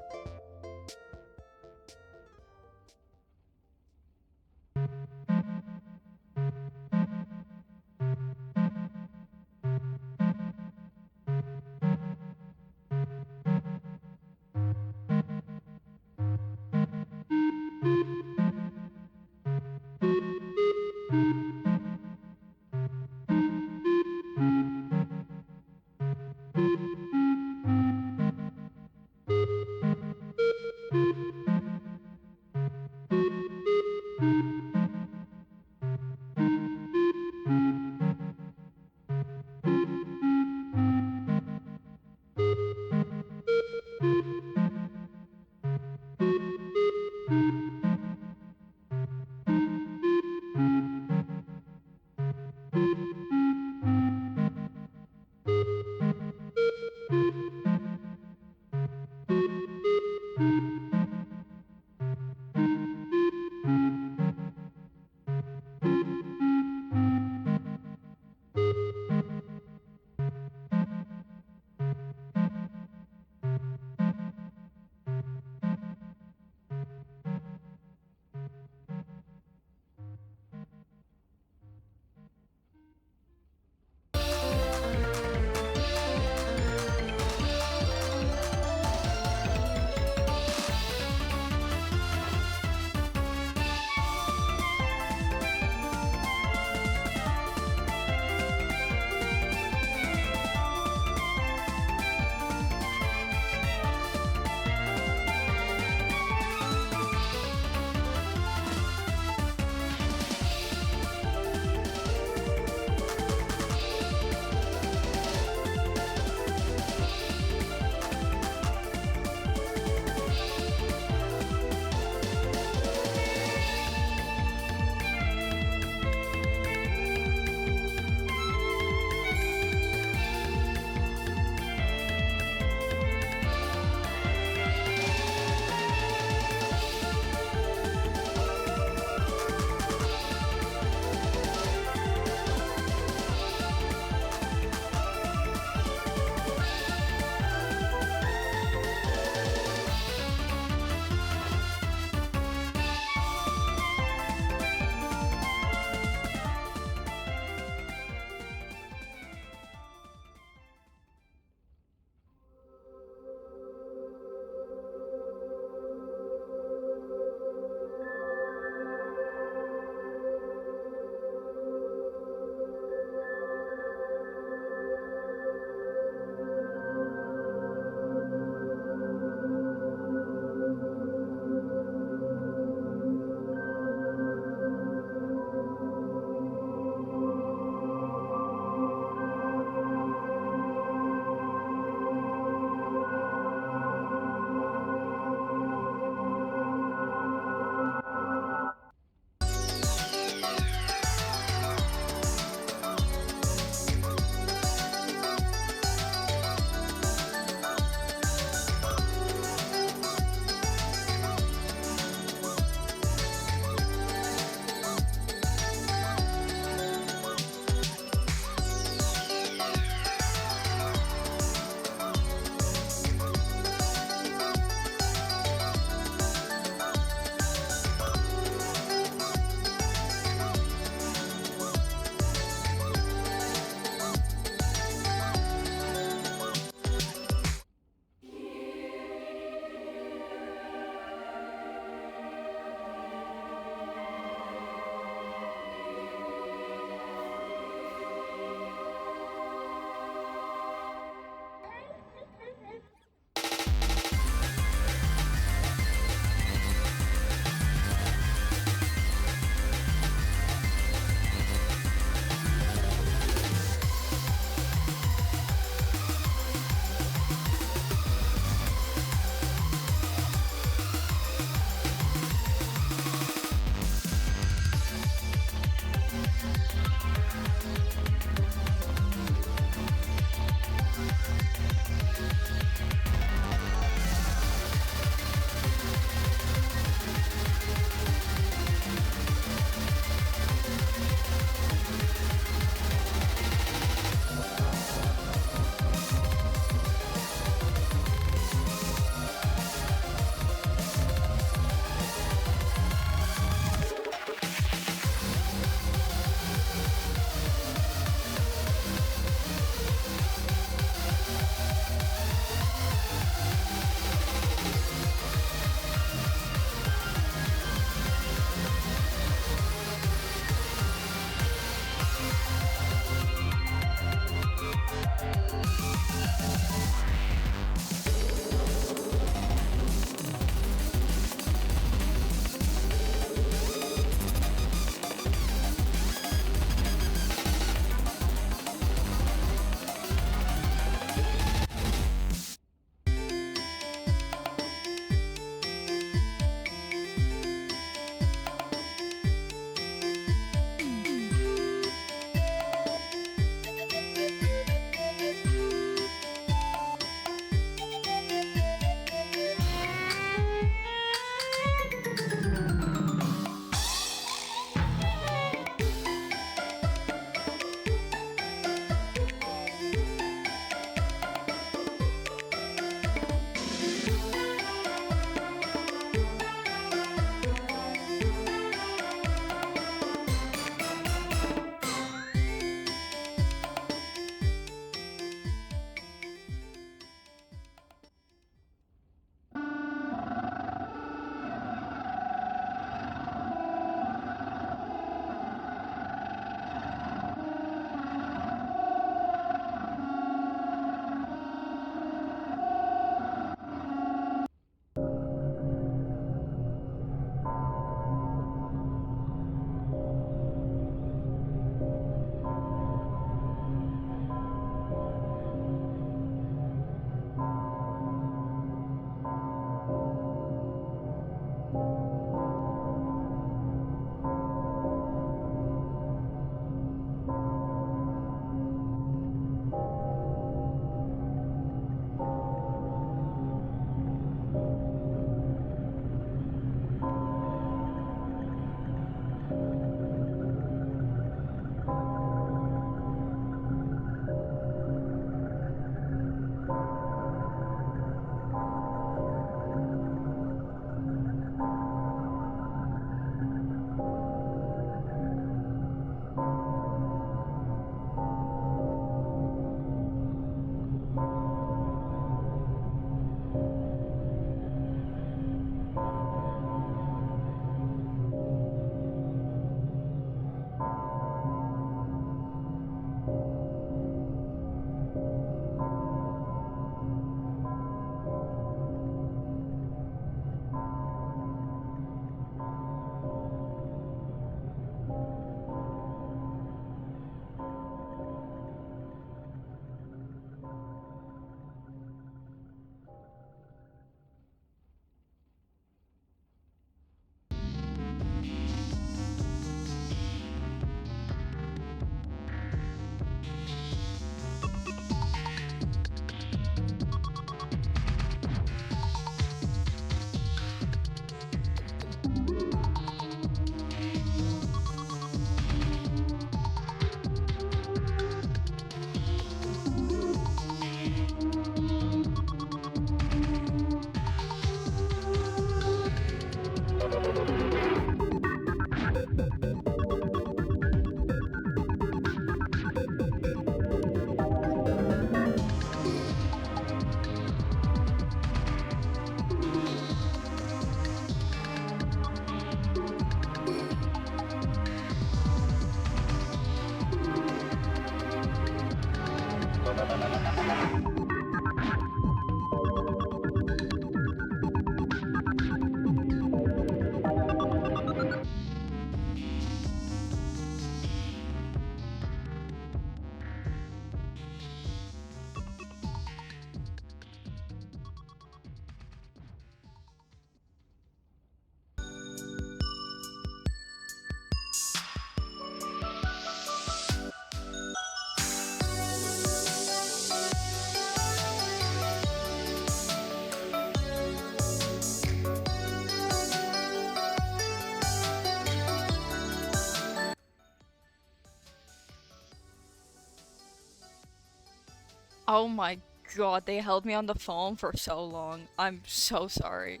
S1: Oh my god, they held me on the phone for so long. I'm so sorry.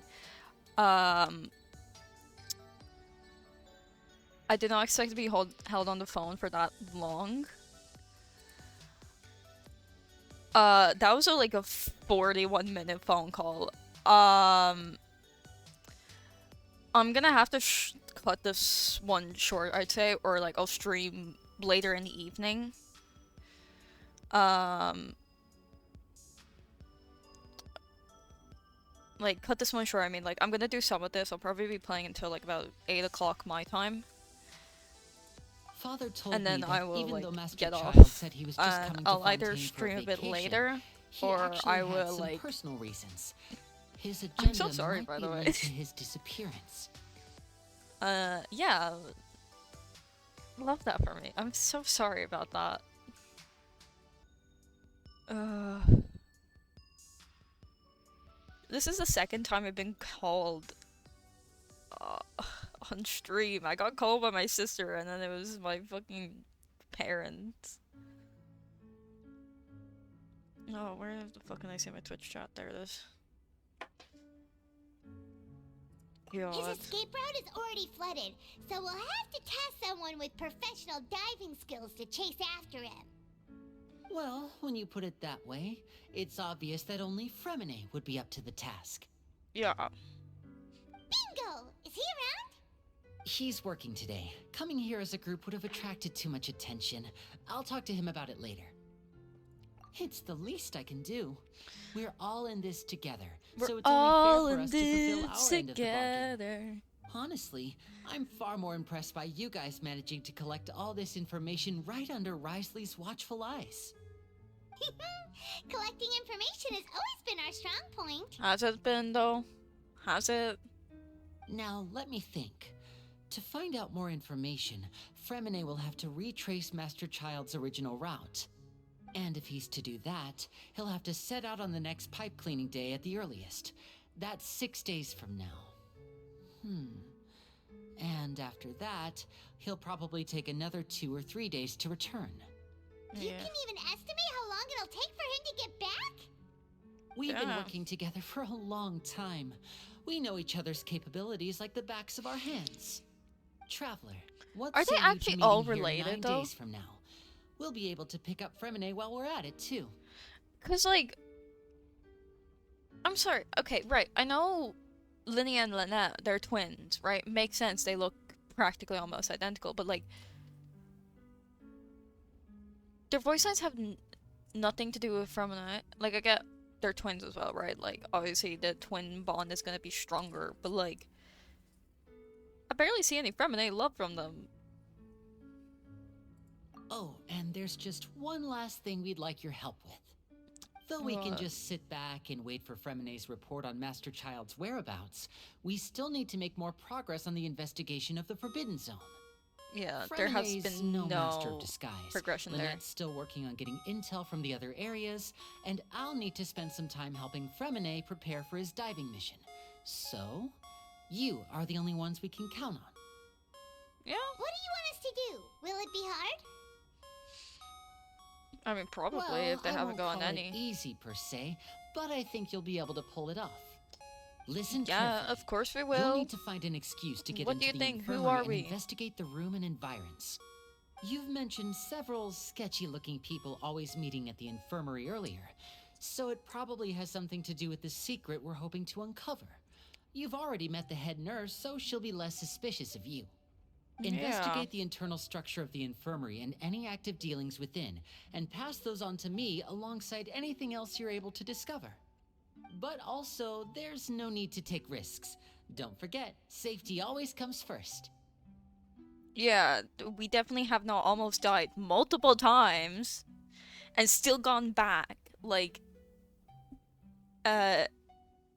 S1: I did not expect to be held on the phone for that long. That was like a 41-minute phone call. I'm gonna have to cut this one short, I'd say, or like I'll stream later in the evening. Like, cut this one short, I mean, like, I'm gonna do some of this. I'll probably be playing until, like, about 8 o'clock my time.
S6: Father told
S1: And then
S6: me that
S1: I will,
S6: even
S1: like,
S6: though Master
S1: get
S6: Child
S1: off.
S6: said he was just coming to
S1: I'll either
S6: Fontaine for
S1: stream a bit
S6: vacation,
S1: later,
S6: he
S1: or
S6: actually
S1: I
S6: had
S1: will,
S6: some
S1: like...
S6: personal reasons. His agenda
S1: I'm so sorry,
S6: might
S1: by
S6: be
S1: the way.
S6: linked to his disappearance.
S1: Yeah. Love that for me. I'm so sorry about that. This is the second time I've been called on stream. I got called by my sister, and then it was my fucking parents. Oh, where the fuck can I see my Twitch chat? There it is. God.
S4: His escape route is already flooded, so we'll have to task someone with professional diving skills to chase after him.
S6: Well, when you put it that way, it's obvious that only Fremine would be up to the task.
S1: Yeah.
S4: Bingo! Is he around?
S6: He's working today. Coming here as a group would have attracted too much attention. I'll talk to him about it later. It's the least I can do. We're all in this together, so it's only fair for us to fulfill our end of the bargain. Honestly, I'm far more impressed by you guys managing to collect all this information right under Risley's watchful eyes.
S4: Collecting information has always been our strong point.
S1: Has it been, though? Has it?
S6: Now, let me think. To find out more information, Fremine will have to retrace Master Child's original route. And if he's to do that, he'll have to set out on the next pipe cleaning day at the earliest. That's 6 days from now. And after that, he'll probably take another 2 or 3 days to return.
S4: You can even estimate how long it'll take for him to get back?
S6: We've been working together for a long time. We know each other's capabilities like the backs of our hands. Traveler, what
S1: Are
S6: say
S1: they
S6: you to
S1: actually
S6: meeting
S1: all
S6: here
S1: related,
S6: 9
S1: though?
S6: days from now? We'll be able to pick up Fremine while we're at it, too.
S1: Cause, like... I'm sorry. Okay, right. I know Linny and Lynette, they're twins, right? Makes sense. They look practically almost identical, but, like... Their voice lines have nothing to do with Fremine. Like, I get they're twins as well, right? Like, obviously the twin bond is gonna be stronger, but, like... I barely see any Fremine love from them.
S6: Oh, and there's just one last thing we'd like your help with. Though we can just sit back and wait for Fremine's report on Master Child's whereabouts, we still need to make more progress on the investigation of the Forbidden Zone.
S1: Yeah, there has
S6: Fremine's
S1: been
S6: no master of
S1: no
S6: disguise.
S1: progression there.
S6: Lynette's still working on getting intel from the other areas, and I'll need to spend some time helping Fremine prepare for his diving mission. So, you are the only ones we can count on.
S1: Yeah?
S4: What do you want us to do? Will it be hard?
S1: I mean, probably,
S6: Well,
S1: if they
S6: I
S1: haven't
S6: won't
S1: gotten
S6: call
S1: any.
S6: it easy per se, but I think you'll be able to pull it off. Listen
S1: Yeah,
S6: carefully.
S1: of course we
S6: You'll
S1: will.
S6: need to find an excuse to get
S1: What
S6: into
S1: do you
S6: the
S1: think? Who
S6: infirmary
S1: are
S6: and
S1: we?
S6: investigate the room and environs. You've mentioned several sketchy-looking people always meeting at the infirmary earlier, so it probably has something to do with the secret we're hoping to uncover. You've already met the head nurse, so she'll be less suspicious of you. Investigate the internal structure of the infirmary and any active dealings within, and pass those on to me alongside anything else you're able to discover. But also, there's no need to take risks. Don't forget, safety always comes first.
S1: Yeah, we definitely have now almost died multiple times and still gone back. Like,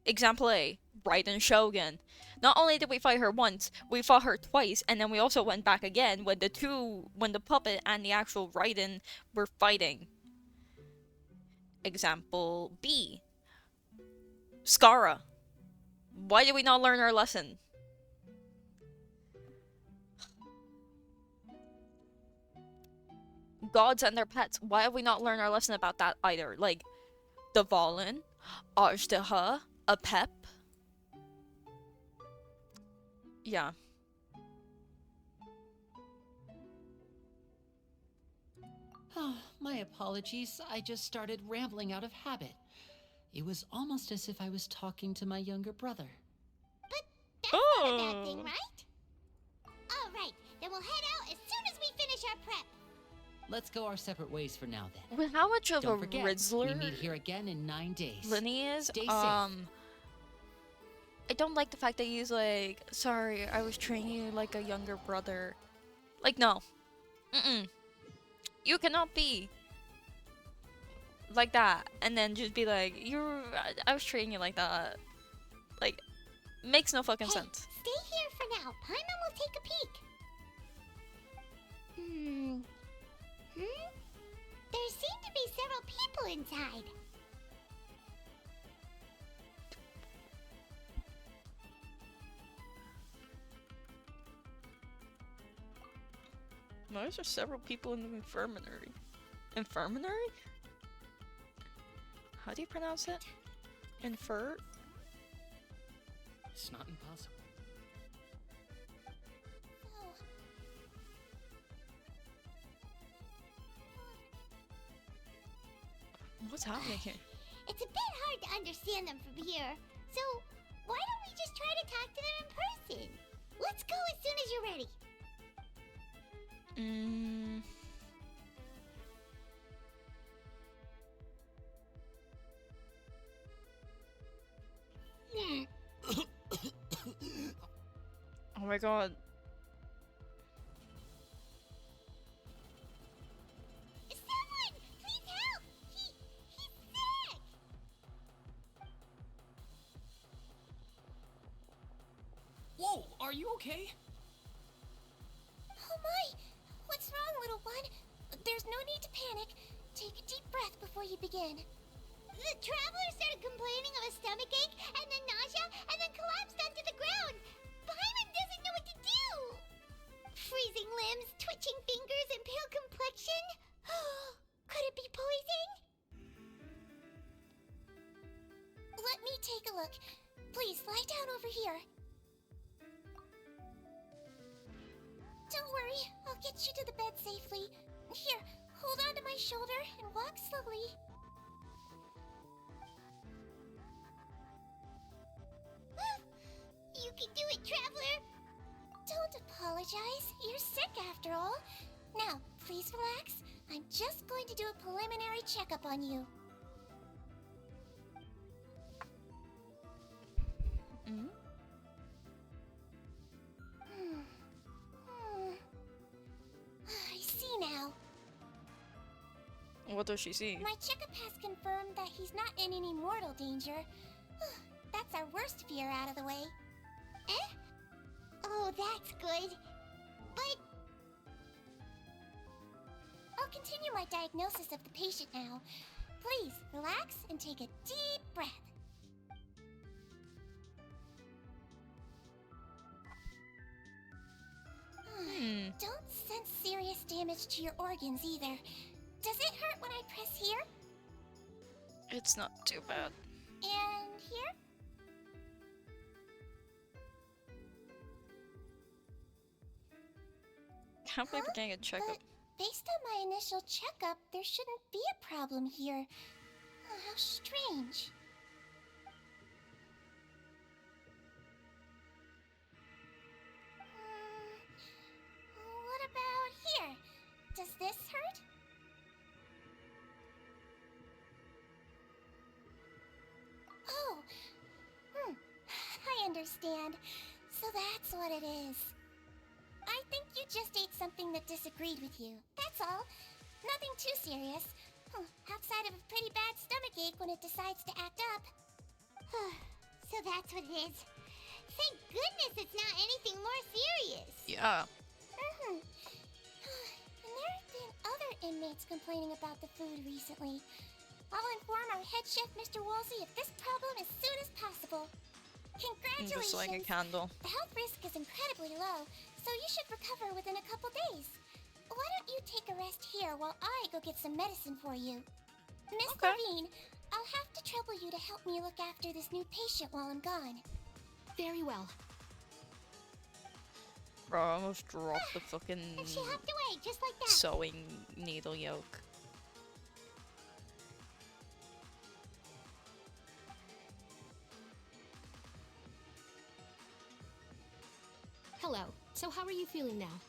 S1: example A, Raiden Shogun. Not only did we fight her once, we fought her twice, and then we also went back again when the puppet and the actual Raiden were fighting. Example B, Skara. Why did we not learn our lesson? Gods and their pets. Why have we not learned our lesson about that either? Like, the Valen, Ajdaha, a Pep. Yeah.
S6: My apologies, I just started rambling out of habit. It was almost as if I was talking to my younger brother.
S4: But that's not a bad thing, right? Alright, then we'll head out as soon as we finish our prep.
S6: Let's go our separate ways for now, then.
S1: With how much of
S6: Don't
S1: a
S6: forget,
S1: Rizzler
S6: we meet here again in 9 days.
S1: Lenny is,
S6: Stay safe.
S1: I don't like the fact that he's like, sorry, I was treating you like a younger brother. Like, no. You cannot be like that and then just be like, I was treating you like that. Like, makes no fucking sense.
S4: Stay here for now. Paimon will take a peek. There seem to be several people inside.
S1: Why is there several people in the infirmary? Infirmary? How do you pronounce it? Infer?
S11: It's not impossible.
S1: What's happening here?
S4: It's a bit hard to understand them from here. So, why don't we just try to talk to them in person? Let's go as soon as you're ready.
S1: Oh my god.
S4: Someone! Please help! He's sick!
S11: Whoa, are you okay?
S4: Oh my! What's wrong, little one? There's no need to panic. Take a deep breath before you begin. The traveler started complaining of a stomachache, and then nausea, and then collapsed onto the ground. Paimon doesn't know what to do. Freezing limbs, twitching fingers, and pale complexion. Could it be poison? Let me take a look. Please lie down over here. Don't worry, I'll get you to the bed safely. Here, hold on to my shoulder and walk slowly. You can do it, traveler! Don't apologize. You're sick after all. Now, please relax. I'm just going to do a preliminary checkup on you. I see now.
S1: What does she see?
S4: My checkup has confirmed that he's not in any mortal danger. That's our worst fear out of the way. Eh? Oh, that's good. But I'll continue my diagnosis of the patient now. Please, relax and take a deep breath. Don't sense serious damage to your organs either. Does it hurt when I press here?
S1: It's not too bad.
S4: And here?
S1: Can't believe we're getting a checkup.
S4: But based on my initial checkup, there shouldn't be a problem here. How strange. Does this hurt? Oh. I understand. So that's what it is. I think you just ate something that disagreed with you. That's all. Nothing too serious. Outside of a pretty bad stomachache when it decides to act up.
S12: So that's what it is. Thank goodness it's not anything more serious.
S1: Yeah.
S4: And there have been other inmates complaining about the food recently. I'll inform our head chef, Mr. Woolsey, of this problem as soon as possible. Congratulations!
S1: Just like a candle.
S4: The health risk is incredibly low, so you should recover within a couple days. Why don't you take a rest here while I go get some medicine for you? Miss Levine, I'll have to trouble you to help me look after this new patient while I'm gone.
S12: Very well.
S1: Bro, I almost dropped the fucking
S12: And she hopped away just like that.
S1: sewing needle yoke.
S12: Hello. So how are you feeling now?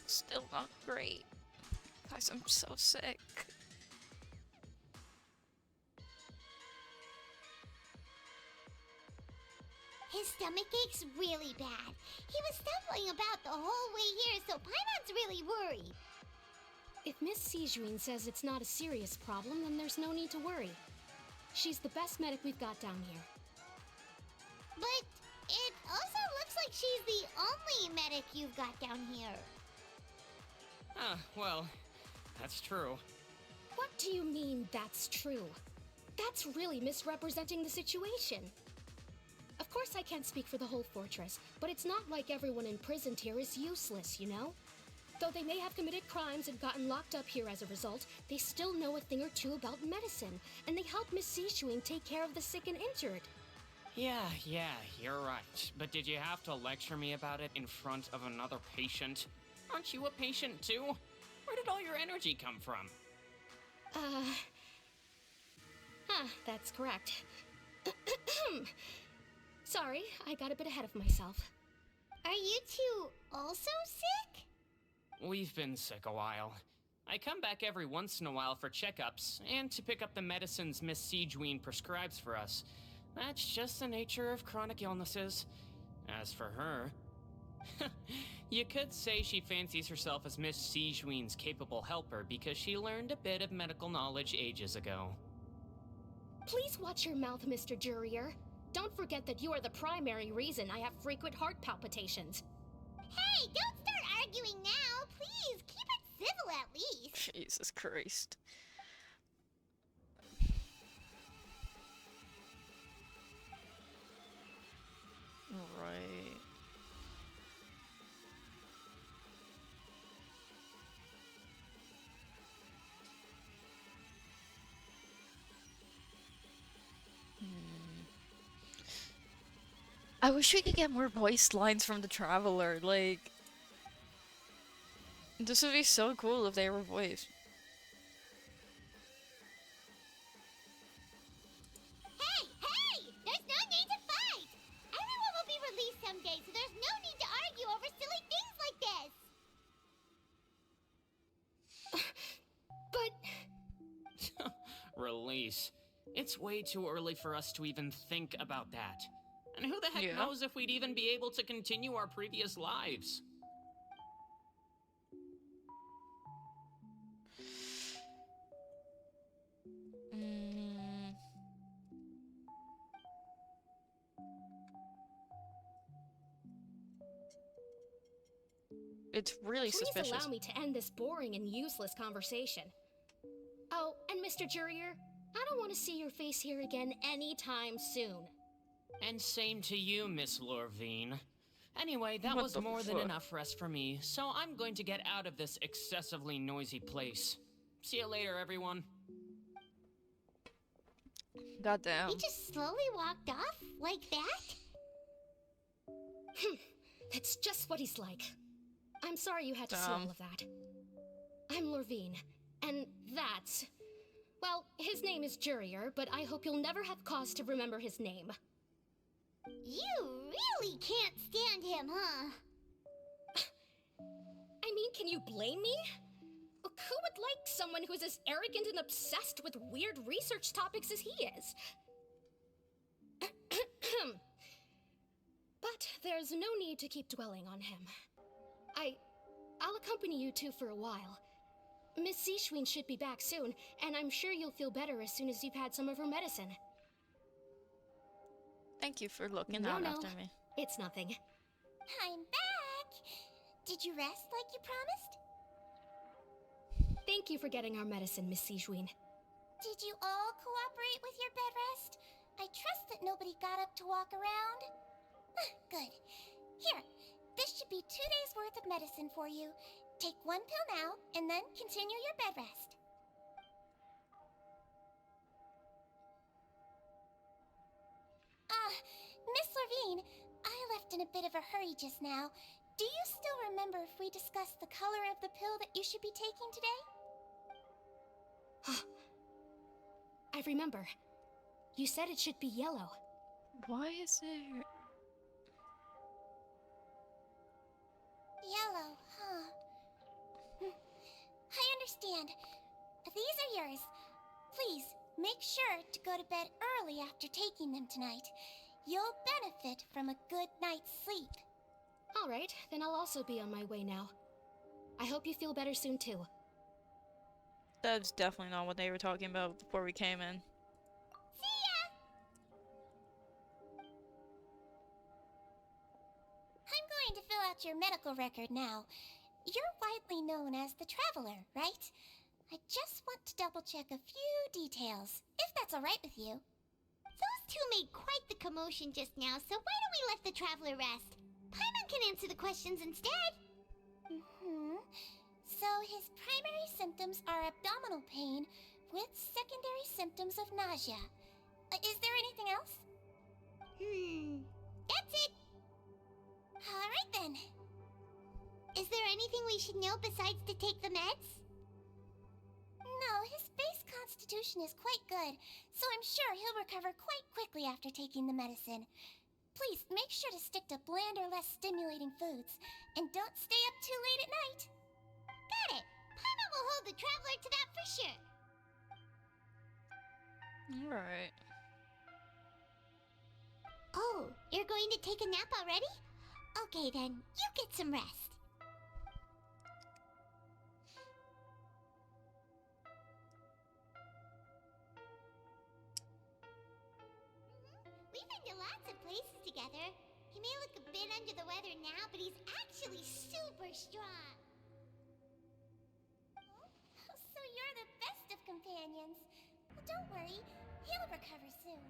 S1: Still not great. Guys, I'm so sick.
S12: His stomach ache's really bad. He was stumbling about the whole way here, so Paimon's really worried.
S13: If Miss Sijuin says it's not a serious problem, then there's no need to worry. She's the best medic we've got down here.
S12: But it also looks like she's the only medic you've got down here.
S11: Well, that's true.
S13: What do you mean, that's true? That's really misrepresenting the situation. Of course I can't speak for the whole fortress, but it's not like everyone imprisoned here is useless, you know? Though they may have committed crimes and gotten locked up here as a result, they still know a thing or two about medicine, and they help Miss Sishuing take care of the sick and injured.
S11: Yeah, you're right. But did you have to lecture me about it in front of another patient? Aren't you a patient too? Where did all your energy come from?
S13: That's correct. Sorry, I got a bit ahead of myself.
S12: Are you two also sick?
S11: We've been sick a while. I come back every once in a while for checkups, and to pick up the medicines Miss Sijuin prescribes for us. That's just the nature of chronic illnesses. As for her... you could say she fancies herself as Miss Sijuin's capable helper because she learned a bit of medical knowledge ages ago.
S13: Please watch your mouth, Mr. Jurier. Don't forget that you are the primary reason I have frequent heart palpitations.
S12: Hey, don't start arguing now! Please, keep it civil at least!
S1: Jesus Christ. Right. I wish we could get more voice lines from the Traveler, like... This would be so cool if they were voiced.
S12: Hey! There's no need to fight! Everyone will be released someday, so there's no need to argue over silly things like this!
S13: But...
S11: Release. It's way too early for us to even think about that. And who the heck knows if we'd even be able to continue our previous lives?
S1: It's really suspicious.
S13: Please allow me to end this boring and useless conversation. Oh, and Mr. Jurier, I don't want to see your face here again anytime soon.
S11: And same to you, Miss Lorvine. Anyway, that was more than enough rest for me, so I'm going to get out of this excessively noisy place. See you later, everyone.
S1: Goddamn.
S12: He just slowly walked off like that?
S13: That's just what he's like. I'm sorry you had to see all of that. I'm Lorvine, and that's... Well, his name is Jurier, but I hope you'll never have cause to remember his name.
S12: You really can't stand him, huh?
S13: I can you blame me? Who would like someone who's as arrogant and obsessed with weird research topics as he is? But there's no need to keep dwelling on him. I'll accompany you two for a while. Miss Seashween should be back soon, and I'm sure you'll feel better as soon as you've had some of her medicine.
S1: Thank you for looking out after me.
S13: It's nothing.
S4: I'm back! Did you rest like you promised?
S13: Thank you for getting our medicine, Miss Seashween.
S4: Did you all cooperate with your bed rest? I trust that nobody got up to walk around. Good. Here, this should be 2 days' worth of medicine for you. Take 1 pill now, and then continue your bed rest. Miss Levine, I left in a bit of a hurry just now. Do you still remember if we discussed the color of the pill that you should be taking today?
S13: I remember. You said it should be yellow.
S1: Why is there...
S4: Yellow, huh? I understand. These are yours. Please, make sure to go to bed early after taking them tonight. You'll benefit from a good night's sleep.
S13: All right, then I'll also be on my way now. I hope you feel better soon, too.
S1: That's definitely not what they were talking about before we came in.
S4: See ya! I'm going to fill out your medical record now. You're widely known as the Traveler, right? I just want to double-check a few details, if that's all right with you.
S12: Those two made quite the commotion just now, so why don't we let the Traveler rest? Paimon can answer the questions instead.
S4: So his primary symptoms are abdominal pain with secondary symptoms of nausea. Is there anything else?
S12: That's it.
S4: All right then.
S12: Is there anything we should know besides to take the meds?
S4: No, his base constitution is quite good, so I'm sure he'll recover quite quickly after taking the medicine. Please make sure to stick to bland or less stimulating foods, and don't stay up too late at night.
S12: Got it. Paimon will hold the Traveler to that for sure.
S1: Alright.
S12: Oh, you're going to take a nap already? Okay then, you get some rest. We've been to lots of places together. He may look a bit under the weather now, but he's actually super strong.
S4: So you're the best of companions. Well, don't worry, he'll recover soon.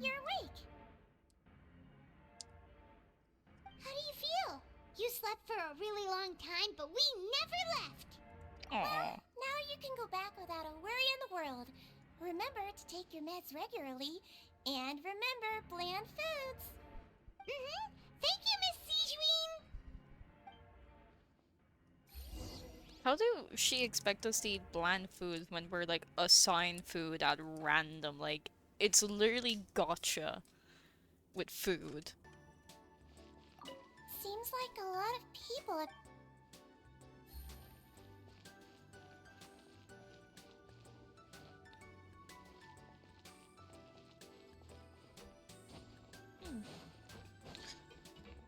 S4: You're awake.
S12: How do you feel? You slept for a really long time, but we never left.
S1: Aww.
S4: Now you can go back without a worry in the world. Remember to take your meds regularly, and remember bland foods.
S12: Thank you, Miss Seashween.
S1: How do she expect us to eat bland food when we're like assigned food at random? Like, it's literally gotcha with food.
S4: Seems like a lot of people have...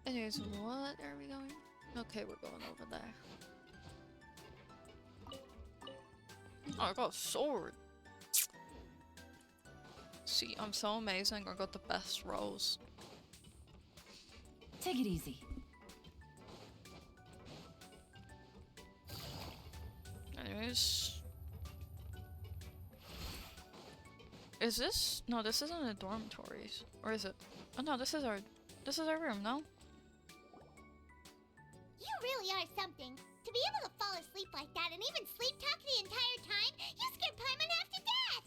S1: Anyways, what are we going? Okay, we're going over there. Oh, I got a sword. See, I'm so amazing. I got the best rolls.
S6: Take it easy.
S1: Anyways. Is this? No, this isn't the dormitories. Or is it? Oh no, this is our room, no?
S12: You really are something. To be able to fall asleep like that and even sleep talk the entire time, you scared Paimon half to death!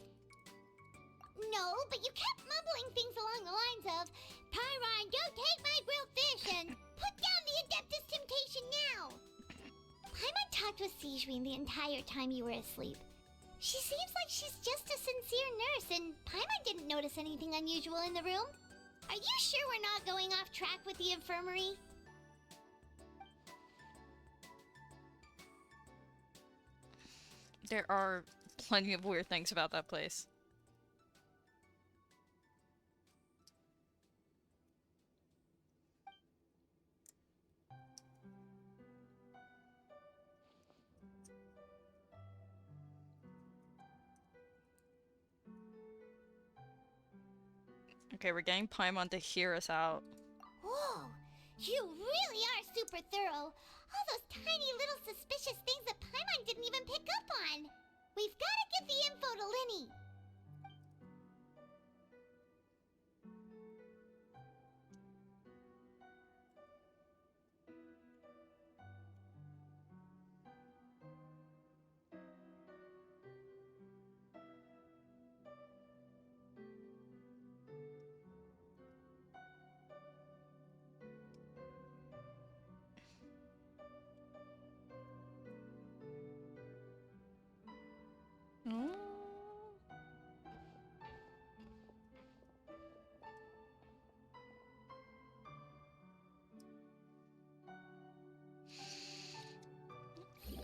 S12: No, but you kept mumbling things along the lines of, Pyron, don't take my grilled fish, and put down the Adeptus Temptation now! Paimon talked with Seashween the entire time you were asleep. She seems like she's just a sincere nurse, and Paimon didn't notice anything unusual in the room. Are Are you sure we're not going off track with the infirmary?
S1: There are plenty of weird things about that place. Okay, we're getting Paimon to hear us out.
S12: Whoa, you really are super thorough. All those tiny little suspicious things that Paimon didn't even pick up on. We've got to get the info to Linny.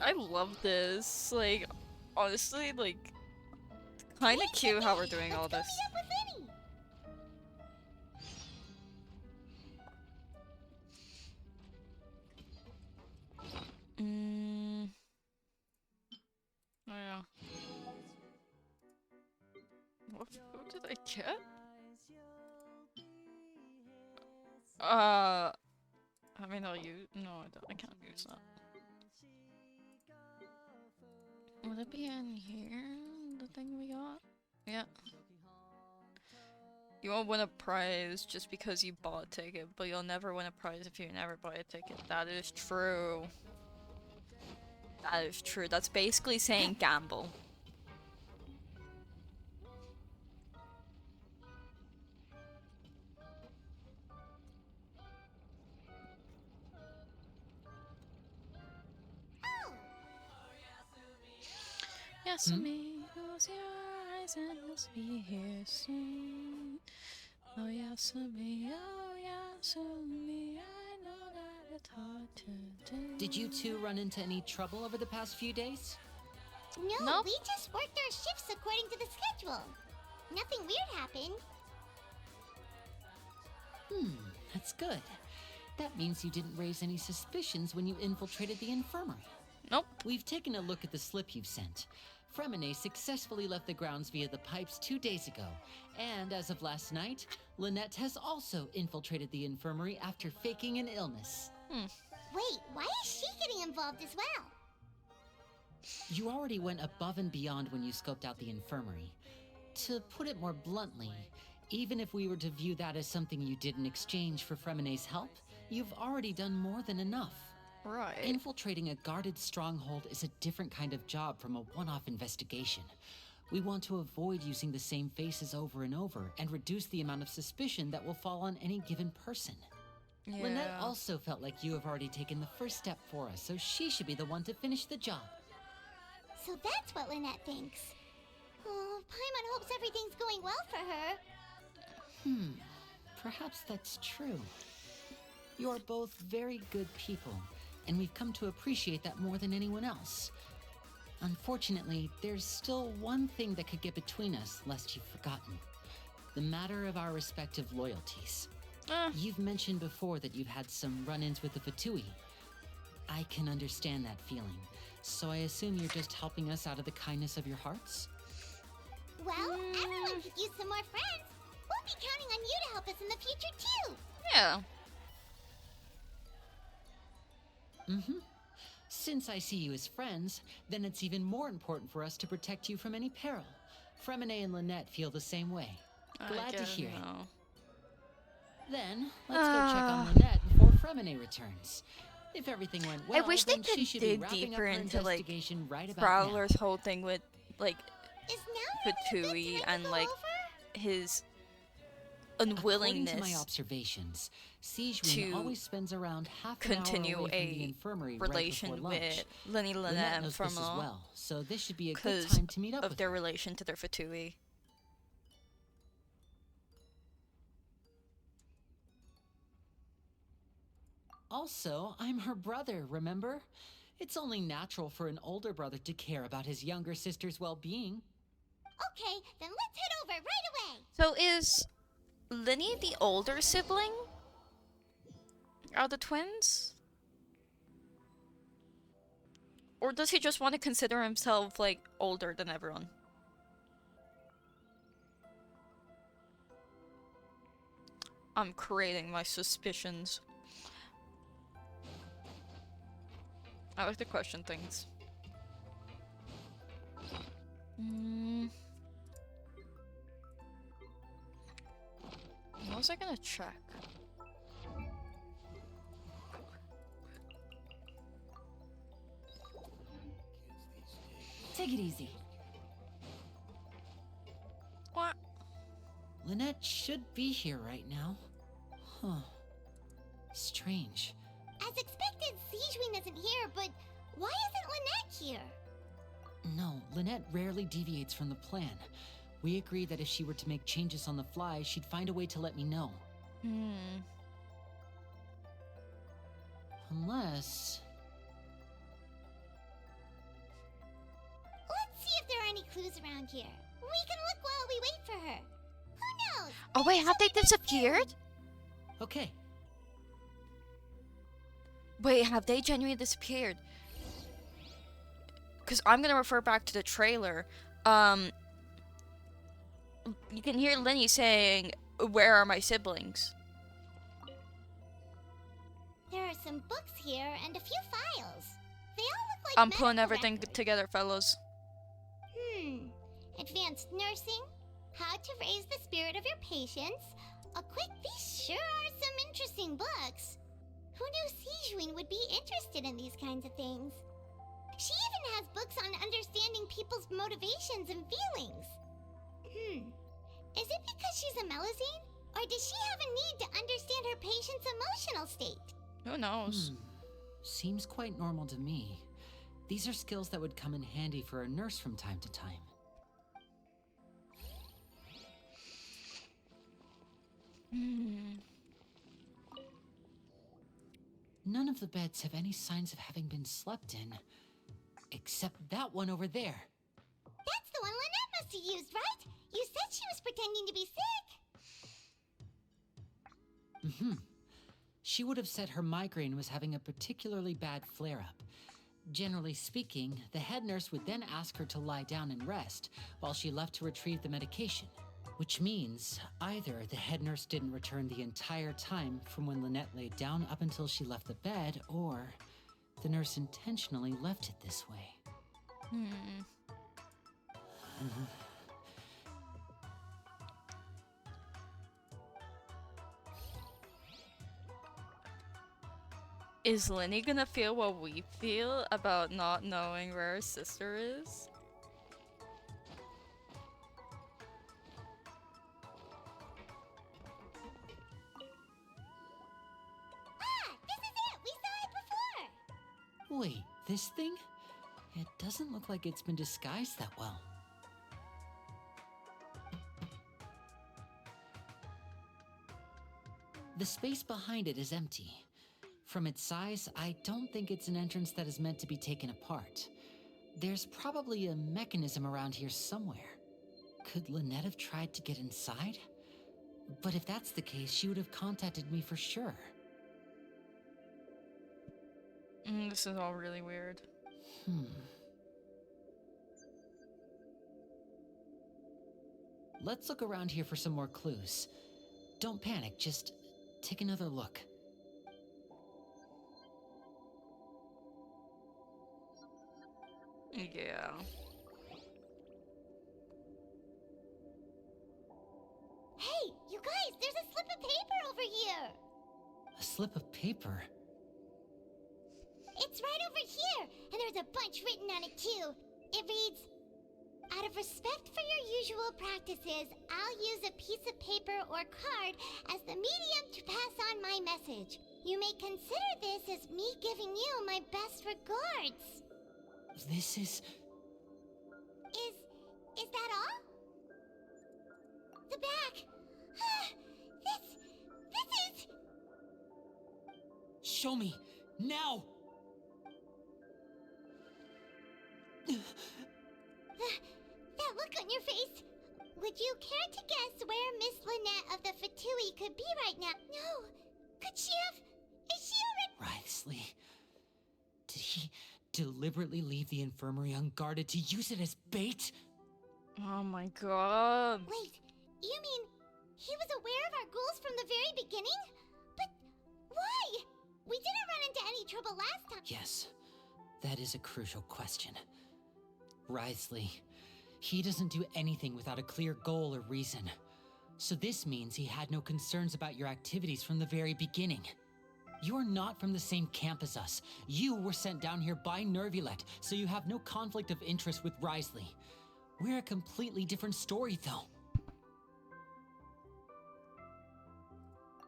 S1: I love this. Like, honestly, like, kind of cute how we're doing all this. Oh yeah. What food did I get? I mean, I'll use. No, I don't. I can't use that. Would it be in here? The thing we got? Yeah. You won't win a prize just because you bought a ticket, but you'll never win a prize if you never buy a ticket. That is true. That is true. That's basically saying gamble. Yasumi, close your eyes and you'll be here soon. Oh Yasumi, I know that it's hard to do.
S6: Did you two run into any trouble over the past few days?
S12: No,
S1: Nope.
S12: we just worked our shifts according to the schedule. Nothing weird happened.
S6: That's good. That means you didn't raise any suspicions when you infiltrated the infirmary.
S1: Nope.
S6: We've taken a look at the slip you've sent. Fremine successfully left the grounds via the pipes 2 days ago, and as of last night, Lynette has also infiltrated the infirmary after faking an illness.
S12: Wait, why is she getting involved as well?
S6: You already went above and beyond when you scoped out the infirmary. To put it more bluntly, even if we were to view that as something you did in exchange for Fremine's help, you've already done more than enough.
S1: Right.
S6: Infiltrating a guarded stronghold is a different kind of job from a one-off investigation. We want to avoid using the same faces over and over and reduce the amount of suspicion that will fall on any given person.
S1: Yeah.
S6: Lynette also felt like you have already taken the first step for us, so she should be the one to finish the job.
S12: So that's what Lynette thinks. Oh, Paimon hopes everything's going well for her.
S6: Perhaps that's true. You're both very good people, and we've come to appreciate that more than anyone else. Unfortunately, there's still one thing that could get between us, lest you've forgotten. The matter of our respective loyalties. You've mentioned before that you've had some run-ins with the Fatui. I can understand that feeling, so I assume you're just helping us out of the kindness of your hearts?
S12: Well, everyone could use some more friends. We'll be counting on you to help us in the future, too.
S1: Yeah.
S6: Since I see you as friends, then it's even more important for us to protect you from any peril. Fremine and Lynette feel the same way. Glad to hear it. Then, let's go check on Lynette before Fremine returns. If everything went well,
S1: I wish they
S6: then she
S1: could
S6: should be
S1: dig
S6: wrapping
S1: deeper
S6: up her
S1: into like
S6: investigation right about
S1: Prowler's whole thing with like
S12: Is now really a
S1: Fatui
S12: good time
S1: and
S12: to go
S1: like
S12: over?
S1: his
S6: According to my
S1: unwillingness
S6: observations, Siege
S1: to
S6: always spends around half an hour
S1: continue
S6: away from the
S1: a
S6: infirmary
S1: relation
S6: right before lunch.
S1: with Lenny
S6: Lynette
S1: Lynette and
S6: knows this as
S1: Formula
S6: well, so this should be a good
S1: because
S6: time to meet up
S1: of
S6: with
S1: their
S6: her.
S1: relation to their Fatui.
S6: Also, I'm her brother, remember? It's only natural for an older brother to care about his younger sister's well-being.
S12: Okay, then let's head over right away.
S1: So is Linny the older sibling? Are the twins? Or does he just want to consider himself, like, older than everyone? I'm creating my suspicions. I like to question things. What was I gonna check?
S6: Take it easy.
S1: What?
S6: Lynette should be here right now. Huh. Strange.
S12: As expected, Sijwin isn't here, but why isn't Lynette here?
S6: No, Lynette rarely deviates from the plan. We agreed that if she were to make changes on the fly, she'd find a way to let me know. Unless...
S12: Let's see if there are any clues around here. We can look while we wait for her. Who knows?
S1: Oh wait, have they disappeared?
S6: Okay.
S1: Wait, have they genuinely disappeared? Because I'm gonna refer back to the trailer. You can hear Linny saying, "Where are my siblings?"
S12: There are some books here and a few files. They all look like
S1: I'm putting
S12: medical
S1: everything
S12: records.
S1: together, fellas.
S12: Advanced nursing, how to raise the spirit of your patients. A quick, these sure are some interesting books. Who knew Sijwin would be interested in these kinds of things? She even has books on understanding people's motivations and feelings. Is it because she's a Melusine? Or does she have a need to understand her patient's emotional state?
S1: Who knows?
S6: Seems quite normal to me. These are skills that would come in handy for a nurse from time to time. None of the beds have any signs of having been slept in. Except that one over there.
S12: That's the one Lynette must have used, right? You said she was pretending to be sick.
S6: She would have said her migraine was having a particularly bad flare-up. Generally speaking, the head nurse would then ask her to lie down and rest, while she left to retrieve the medication. Which means, either the head nurse didn't return the entire time from when Lynette laid down up until she left the bed, or the nurse intentionally left it this way.
S1: Is Linny gonna feel what we feel about not knowing where her sister is?
S12: This is it! We saw it before!
S6: Wait, this thing? It doesn't look like it's been disguised that well. The space behind it is empty. From its size, I don't think it's an entrance that is meant to be taken apart. There's probably a mechanism around here somewhere. Could Lynette have tried to get inside? But if that's the case, she would have contacted me for sure.
S1: This is all really weird.
S6: Let's look around here for some more clues. Don't panic, just take another look.
S1: Yeah.
S12: Hey, you guys, there's a slip of paper over here!
S6: A slip of paper?
S12: It's right over here, and there's a bunch written on it too. It reads, "Out of respect for your usual practices, I'll use a piece of paper or card as the medium to pass on my message. You may consider this as me giving you my best regards."
S6: This is...
S12: Is that all? The back. This is...
S6: Show me. Now!
S12: That look on your face. Would you care to guess where Miss Lynette of the Fatui could be right now? No. Could she have? Is she already?
S6: Wriothesley. Did he deliberately leave the infirmary unguarded to use it as bait?
S1: Oh my god.
S12: Wait, you mean he was aware of our goals from the very beginning? But why? We didn't run into any trouble last time.
S6: Yes, that is a crucial question. Wriothesley, he doesn't do anything without a clear goal or reason. So this means he had no concerns about your activities from the very beginning. You're not from the same camp as us. You were sent down here by Nervulet, so you have no conflict of interest with Wriothesley. We're a completely different story, though.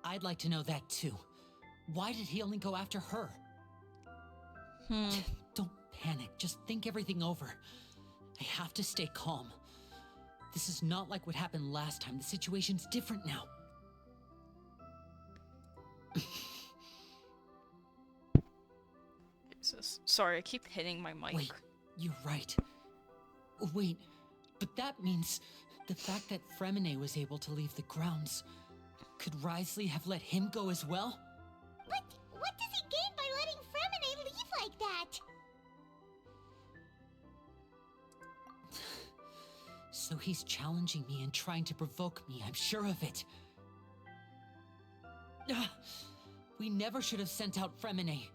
S6: I'd like to know that, too. Why did he only go after her? Don't panic. Just think everything over. I have to stay calm. This is not like what happened last time. The situation's different now.
S1: Jesus. Sorry, I keep hitting my mic.
S6: Wait, you're right. Wait, but that means the fact that Fremine was able to leave the grounds. Could Wriothesley have let him go as well?
S12: But what does he gain by letting Fremine leave like that?
S6: So he's challenging me and trying to provoke me, I'm sure of it. We never should have sent out Fremine.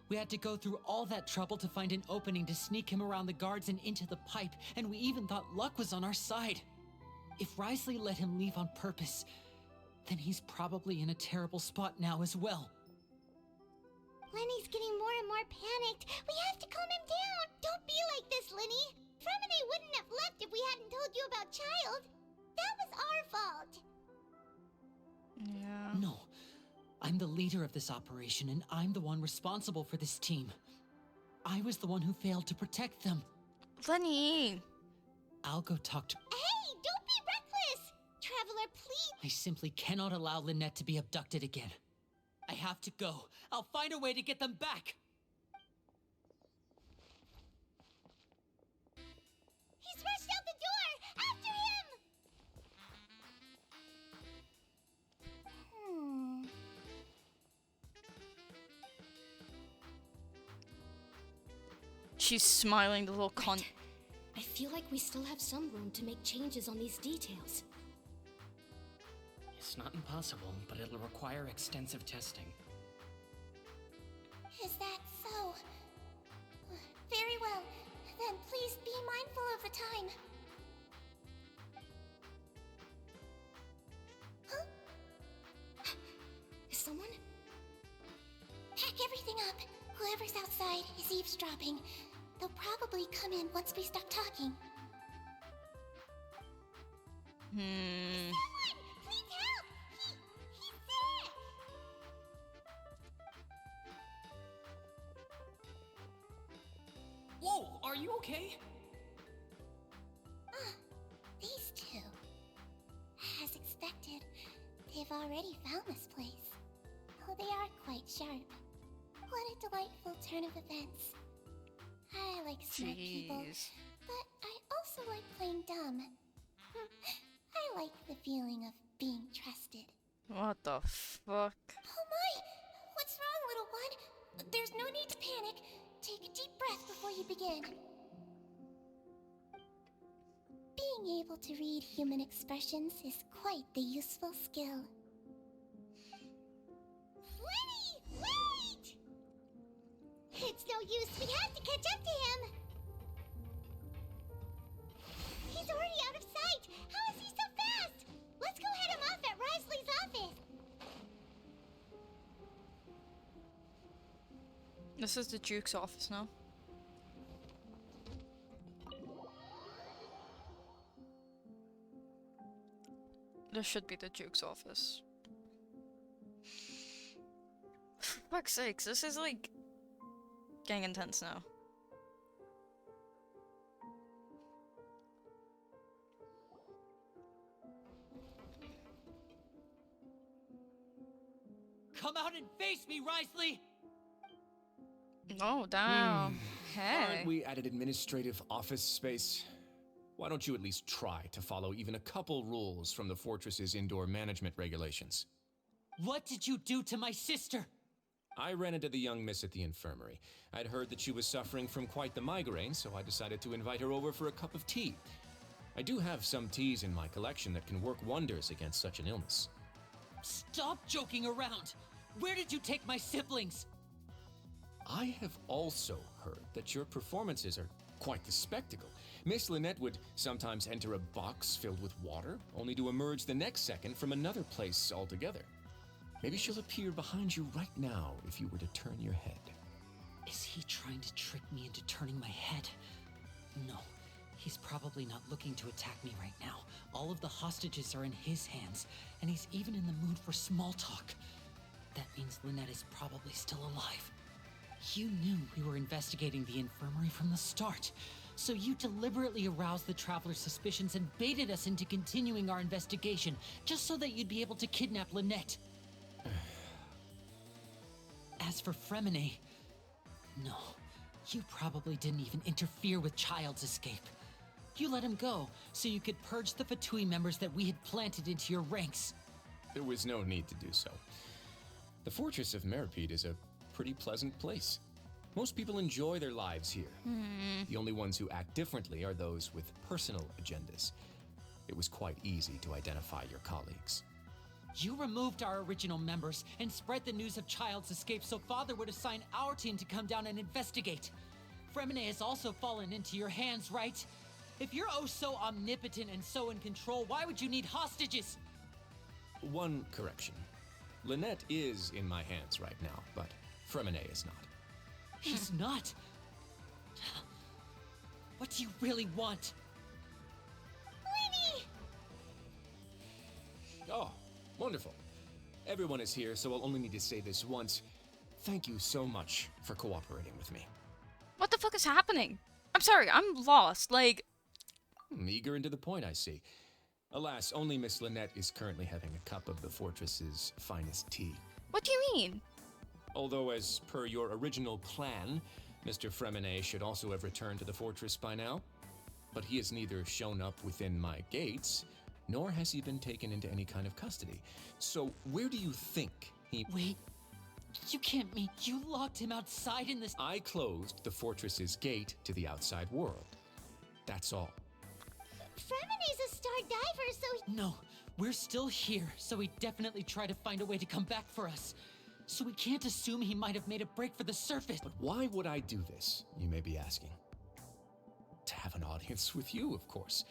S6: We had to go through all that trouble to find an opening to sneak him around the guards and into the pipe, and we even thought luck was on our side. If Wriothesley let him leave on purpose, then he's probably in a terrible spot now as well.
S12: Lenny's getting more and more panicked. We have to calm him down. Don't be like this, Lenny. Fremine wouldn't have left if we hadn't told you about Child. That was our fault.
S1: Yeah.
S6: No. I'm the leader of this operation, and I'm the one responsible for this team. I was the one who failed to protect them.
S1: Lenny!
S6: I'll go talk to...
S12: Hey, don't be reckless! Traveler, please!
S6: I simply cannot allow Lynette to be abducted again. I have to go. I'll find a way to get them back!
S12: He's rushed out the door! After him!
S1: She's smiling, the little cunt.
S13: I feel like we still have some room to make changes on these details.
S11: It's not impossible, but it'll require extensive testing.
S12: Is that so? Very well. Then please be mindful of the time. Huh?
S13: Is someone?
S12: Pack everything up. Whoever's outside is eavesdropping. They'll probably come in once we stop talking. Someone! Please help! He's sick!
S11: Whoa, are you okay?
S12: These two. As expected, they've already found this place. Oh, they are quite sharp. What a delightful turn of events. I like smart people, but I also like playing dumb. I like the feeling of being trusted.
S1: What the fuck?
S12: Oh my! What's wrong, little one? There's no need to panic. Take a deep breath before you begin. Being able to read human expressions is quite the useful skill. Lenny! Wait! It's no use. We have to catch up to him. He's already out of sight. How is he so fast? Let's go head him off at Wriothesley's office.
S1: This is the Duke's office now. This should be the Duke's office. For fuck's sakes, this is like getting intense now.
S6: Come out and face me, Wriothesley!
S1: Oh, damn. Hey.
S14: Aren't we at an administrative office space? Why don't you at least try to follow even a couple rules from the fortress's indoor management regulations?
S6: What did you do to my sister?
S14: I ran into the young miss at the infirmary. I'd heard that she was suffering from quite the migraine, so I decided to invite her over for a cup of tea. I do have some teas in my collection that can work wonders against such an illness.
S6: Stop joking around! Where did you take my siblings?
S14: I have also heard that your performances are quite the spectacle. Miss Lynette would sometimes enter a box filled with water, only to emerge the next second from another place altogether. Maybe she'll appear behind you right now if you were to turn your head.
S6: Is he trying to trick me into turning my head? No, he's probably not looking to attack me right now. All of the hostages are in his hands, and he's even in the mood for small talk. That means Lynette is probably still alive. You knew we were investigating the infirmary from the start, so you deliberately aroused the traveler's suspicions and baited us into continuing our investigation, just so that you'd be able to kidnap Lynette. As for Fremine, no, you probably didn't even interfere with Child's escape. You let him go so you could purge the Fatui members that we had planted into your ranks.
S14: There was no need to do so. The Fortress of Meripede is a pretty pleasant place. Most people enjoy their lives here. The only ones who act differently are those with personal agendas. It was quite easy to identify your colleagues.
S6: You removed our original members and spread the news of Child's escape so Father would assign our team to come down and investigate. Fremine has also fallen into your hands, right? If you're oh so omnipotent and so in control, why would you need hostages?
S14: One correction. Lynette is in my hands right now, but Fremine is not.
S6: He's not? What do you really want?
S12: Winnie!
S14: Oh, wonderful. Everyone is here, so I'll only need to say this once. Thank you so much for cooperating with me.
S1: What the fuck is happening? I'm sorry, I'm lost. Like...
S14: Eager and to the point, I see. Alas, only Miss Lynette is currently having a cup of the fortress's finest tea.
S1: What do you mean?
S14: Although, as per your original plan, Mr. Fremine should also have returned to the fortress by now. But he has neither shown up within my gates, nor has he been taken into any kind of custody. So, where do you think he...
S6: Wait, you can't mean you locked him outside in this...
S14: I closed the fortress's gate to the outside world. That's all.
S12: Fremine's a star diver, so...
S6: No, we're still here, so he definitely tried to find a way to come back for us. So we can't assume he might have made a break for the surface.
S14: But why would I do this, you may be asking? To have an audience with you, of course.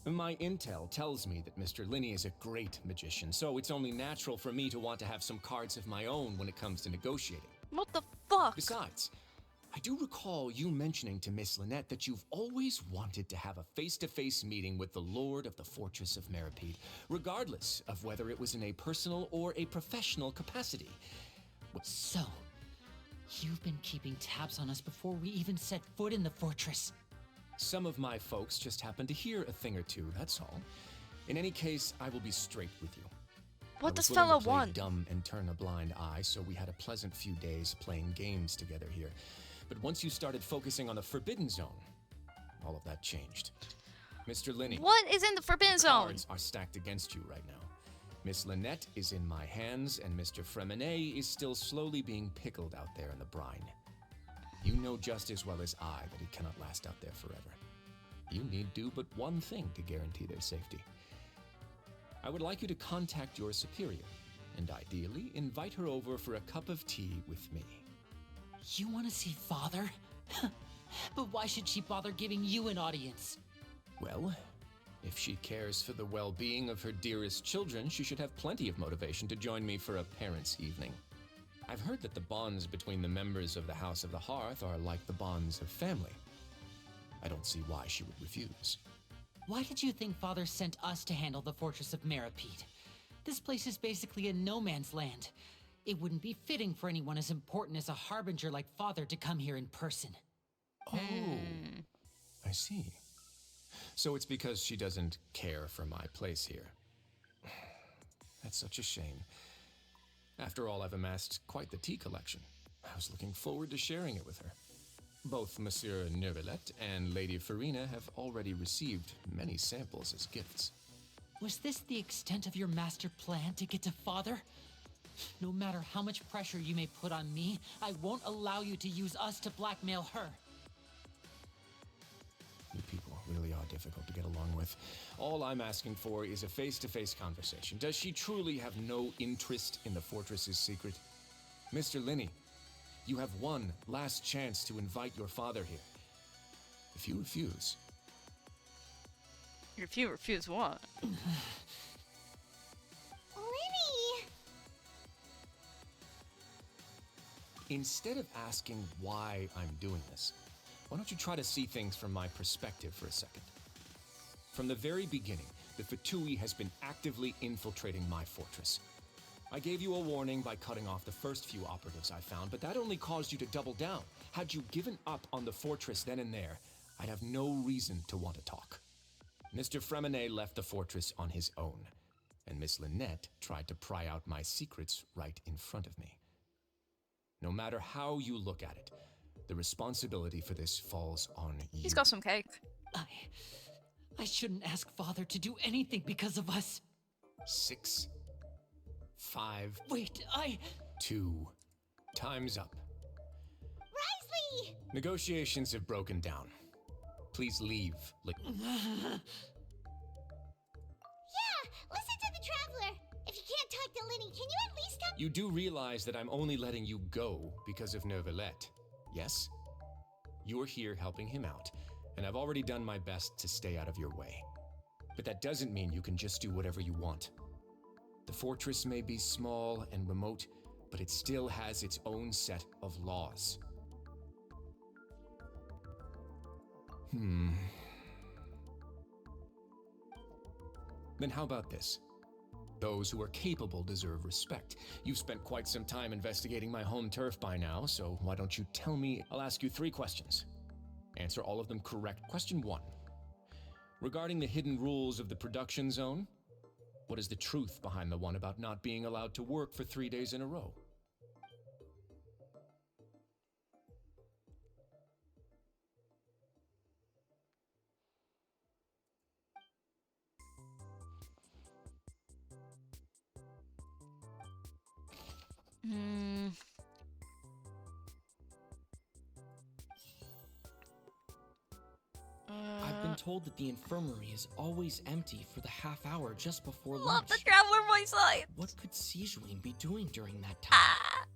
S14: My intel tells me that Mr. Linney is a great magician, so it's only natural for me to want to have some cards of my own when it comes to negotiating.
S1: What the fuck?
S14: Besides, I do recall you mentioning to Miss Lynette that you've always wanted to have a face-to-face meeting with the Lord of the Fortress of Meripede, regardless of whether it was in a personal or a professional capacity.
S6: So, you've been keeping tabs on us before we even set foot in the fortress.
S14: Some of my folks just happened to hear a thing or two, that's all. In any case, I will be straight with you.
S1: What does
S14: I was willing
S1: fella
S14: to play
S1: want?
S14: dumb and turn a blind eye, so we had a pleasant few days playing games together here. But once you started focusing on the Forbidden Zone, all of that changed. Mr. Linney.
S1: What is in the Forbidden Zone?
S14: Cards are stacked against you right now. Miss Lynette is in my hands, and Mr. Fremine is still slowly being pickled out there in the brine. You know just as well as I that he cannot last out there forever. You need do but one thing to guarantee their safety. I would like you to contact your superior, and ideally invite her over for a cup of tea with me.
S6: You want to see Father? But why should she bother giving you an audience?
S14: Well, if she cares for the well-being of her dearest children, she should have plenty of motivation to join me for a parents' evening. I've heard that the bonds between the members of the House of the Hearth are like the bonds of family. I don't see why she would refuse.
S6: Why did you think Father sent us to handle the Fortress of Meripede? This place is basically a no man's land. It wouldn't be fitting for anyone as important as a harbinger like Father to come here in person.
S14: Oh, I see. So it's because she doesn't care for my place here. That's such a shame. After all, I've amassed quite the tea collection. I was looking forward to sharing it with her. Both Monsieur Neuvillette and Lady Farina have already received many samples as gifts.
S6: Was this the extent of your master plan to get to Father? No matter how much pressure you may put on me, I won't allow you to use us to blackmail her.
S14: You people really are difficult to get along with. All I'm asking for is a face-to-face conversation. Does she truly have no interest in the fortress's secret? Mr. Linney, you have one last chance to invite your father here. If you refuse...
S1: If you refuse what?
S12: Linny!
S14: Instead of asking why I'm doing this, why don't you try to see things from my perspective for a second? From the very beginning, the Fatui has been actively infiltrating my fortress. I gave you a warning by cutting off the first few operatives I found, but that only caused you to double down. Had you given up on the fortress then and there, I'd have no reason to want to talk. Mr. Fremenet left the fortress on his own, and Miss Lynette tried to pry out my secrets right in front of me. No matter how you look at it, the responsibility for this falls on you.
S1: He's got some cake.
S6: I shouldn't ask Father to do anything because of us.
S14: 6, 5...
S6: Wait,
S14: 2... Time's up.
S12: Risley!
S14: Negotiations have broken down. Please leave.
S12: Yeah, listen to the Traveler. If you can't talk to Linny, can you at least talk?
S14: You do realize that I'm only letting you go because of Neuvillette, yes? You're here helping him out, and I've already done my best to stay out of your way. But that doesn't mean you can just do whatever you want. The fortress may be small and remote, but it still has its own set of laws. Then how about this? Those who are capable deserve respect. You've spent quite some time investigating my home turf by now, so why don't you tell me? I'll ask you 3 questions. Answer all of them correct. Question 1. Regarding the hidden rules of the production zone, what is the truth behind the one about not being allowed to work for 3 days in a row?
S15: I've been told that the infirmary is always empty for the half hour just before lunch.
S1: Love the Traveler voice line.
S15: What could Sijuin be doing during that time?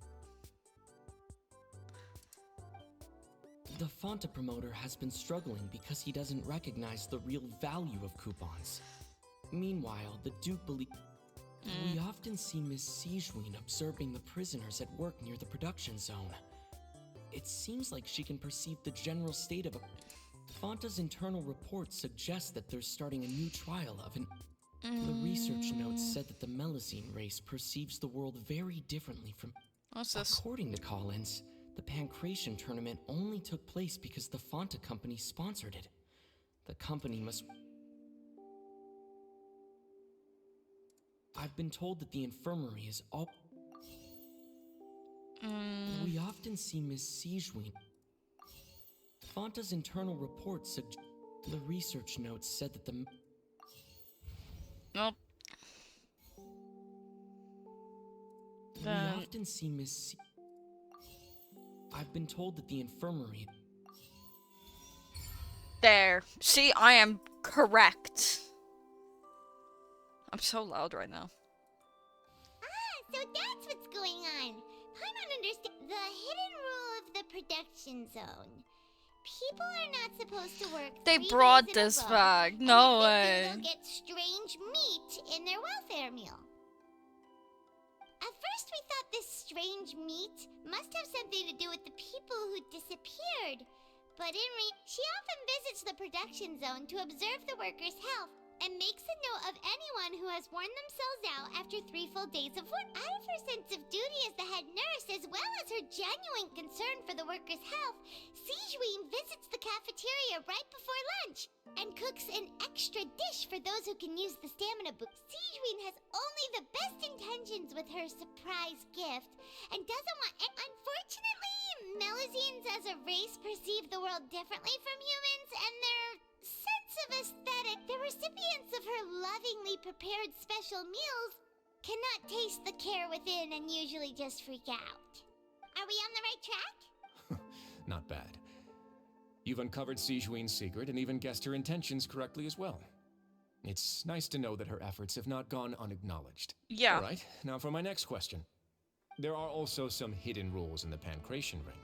S15: The Fonta promoter has been struggling because he doesn't recognize the real value of coupons. Meanwhile, the Duke believes... We often see Miss Sijuin observing the prisoners at work near the production zone. It seems like she can perceive the general state of... Fonta's internal reports suggest that they're starting a new trial of an... The research notes said that the Melusine race perceives the world very differently from...
S1: What's this?
S15: According to Collins, the Pancration tournament only took place because the Fonta company sponsored it. The company must... I've been told that the infirmary is all... We often see Miss Sijuin... Fonta's internal reports suggest... The research notes said that the...
S1: Nope.
S15: We often see Miss... I've been told that the infirmary...
S1: There. See, I am correct. I'm so loud right now.
S12: So that's what's going on. I don't understand. The hidden rule of the production zone. People are not supposed to work.
S1: They
S12: 3
S1: brought
S12: days in a
S1: this
S12: row,
S1: back.
S12: and
S1: No
S12: if they
S1: way.
S12: do, they'll get strange meat in their welfare meal. At first, we thought this strange meat must have something to do with the people who disappeared. But she often visits the production zone to observe the workers' health and makes a note of anyone who has worn themselves out after 3 full days of work. Out of her sense of duty as the head nurse, as well as her genuine concern for the workers' health, Sijuin visits the cafeteria right before lunch and cooks an extra dish for those who can use the stamina boost. Sijuin has only the best intentions with her surprise gift and doesn't want... Unfortunately, as a race perceive the world differently from humans, and their sense of aesthetic, the recipients of her lovingly prepared special meals cannot taste the care within and usually just freak out. Are we on the right track?
S14: Not bad. You've uncovered Sijuin's secret and even guessed her intentions correctly as well. It's nice to know that her efforts have not gone unacknowledged.
S1: Yeah.
S14: All right, now for my next question. There are also some hidden rules in the Pancration Ring,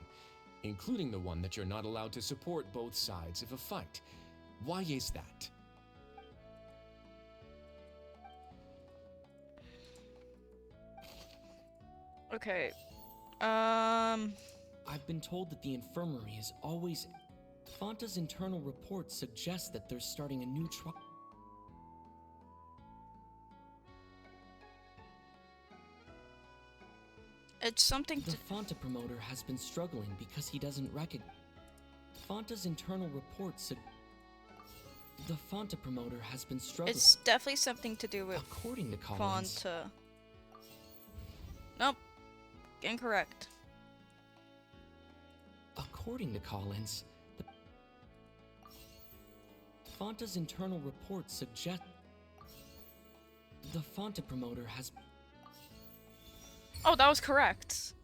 S14: including the one that you're not allowed to support both sides of a fight. Why is that?
S1: Okay.
S15: I've been told that the infirmary is always... Fonta's internal reports suggest that they're starting a new trial.
S1: It's something
S15: The Fonta promoter has been struggling because he doesn't recognize... Fonta's internal reports The Fonta promoter has been struggling...
S1: It's definitely something to do with
S15: According to Collins...
S1: Fonta. Nope. Incorrect.
S15: According to Collins, Fonta's internal reports suggest... The Fonta promoter has...
S1: Oh, that was correct.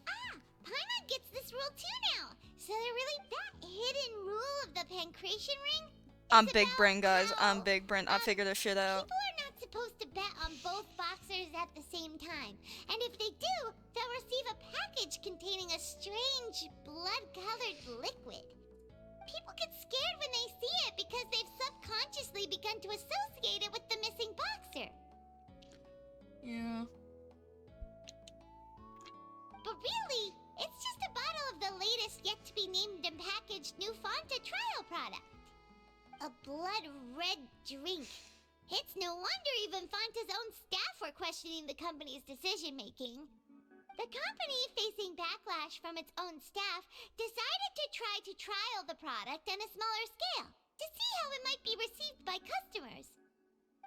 S12: Paimon gets this rule too now. So they're really that hidden rule of the Pancration Ring?
S1: I'm big brain, guys. I'm big brain. I figured this shit out.
S12: People are not supposed to bet on both boxers at the same time. And if they do, they'll receive a package containing a strange, blood-colored liquid. People get scared when they see it because they've subconsciously begun to associate it with the missing boxer.
S1: Yeah.
S12: But really, it's just a bottle of the latest yet-to-be-named and packaged new Fonta trial product. A blood-red drink. It's no wonder even Fonta's own staff were questioning the company's decision-making. The company, facing backlash from its own staff, decided to try to trial the product on a smaller scale to see how it might be received by customers.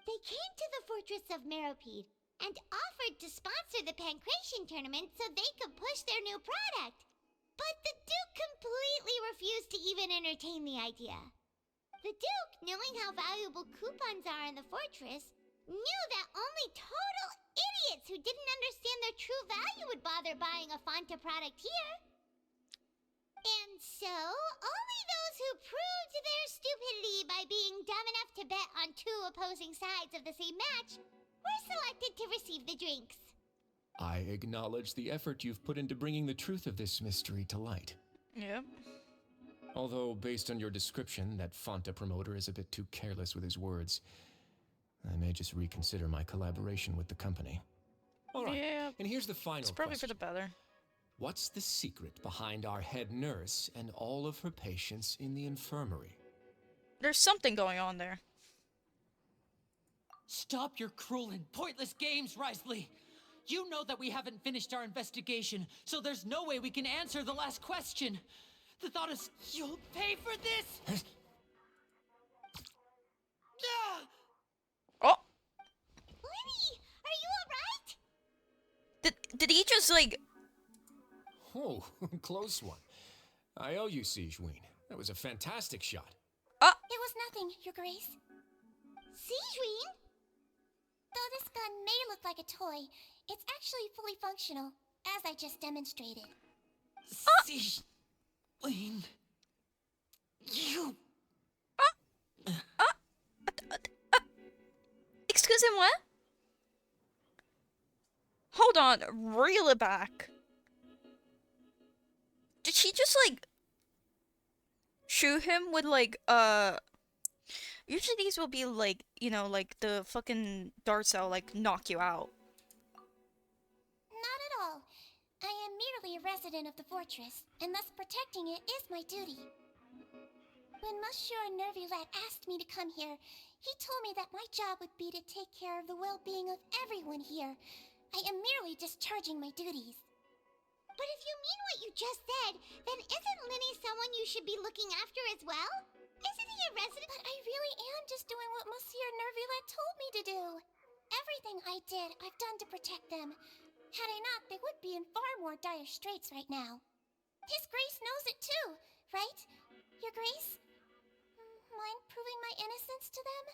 S12: They came to the fortress of Meropide and offered to sponsor the Pancration tournament so they could push their new product. But the Duke completely refused to even entertain the idea. The Duke, knowing how valuable coupons are in the fortress, knew that only total idiots who didn't understand their true value would bother buying a Fonta product here. And so, only those who proved their stupidity by being dumb enough to bet on two opposing sides of the same match were selected to receive the drinks.
S14: I acknowledge the effort you've put into bringing the truth of this mystery to light.
S1: Yep.
S14: Although, based on your description, that Fonta promoter is a bit too careless with his words, I may just reconsider my collaboration with the company. All right,
S1: Yeah.
S14: and here's the final
S1: It's probably
S14: question.
S1: for the better.
S14: What's the secret behind our head nurse and all of her patients in the infirmary?
S1: There's something going on there.
S6: Stop your cruel and pointless games, Risley! You know that we haven't finished our investigation, so there's no way we can answer the last question. The thought is, you'll pay for this!
S1: Oh!
S12: Lenny, are you alright?
S1: Did he just, like...
S14: Oh, close one. I owe you, Sijuin. That was a fantastic shot.
S4: It was nothing, Your Grace.
S12: Sijuin?
S4: Though this gun may look like a toy, it's actually fully functional, as I just demonstrated.
S6: Sijuin... You...
S1: Excuse him, what? Hold on, reel it back. Did she just, like, shoot him with, like, usually these will be, like, you know, like, the fucking dart cell, like, knock you out.
S4: Not at all. I am merely a resident of the fortress, and thus protecting it is my duty. When Monsieur Nervulet asked me to come here, he told me that my job would be to take care of the well-being of everyone here. I am merely discharging my duties.
S12: But if you mean what you just said, then isn't Linny someone you should be looking after as well? Isn't he a resident?
S4: But I really am just doing what Monsieur Nervulet told me to do. Everything I did, I've done to protect them. Had I not, they would be in far more dire straits right now. His Grace knows it too, right? Your Grace? Mind proving my innocence to them?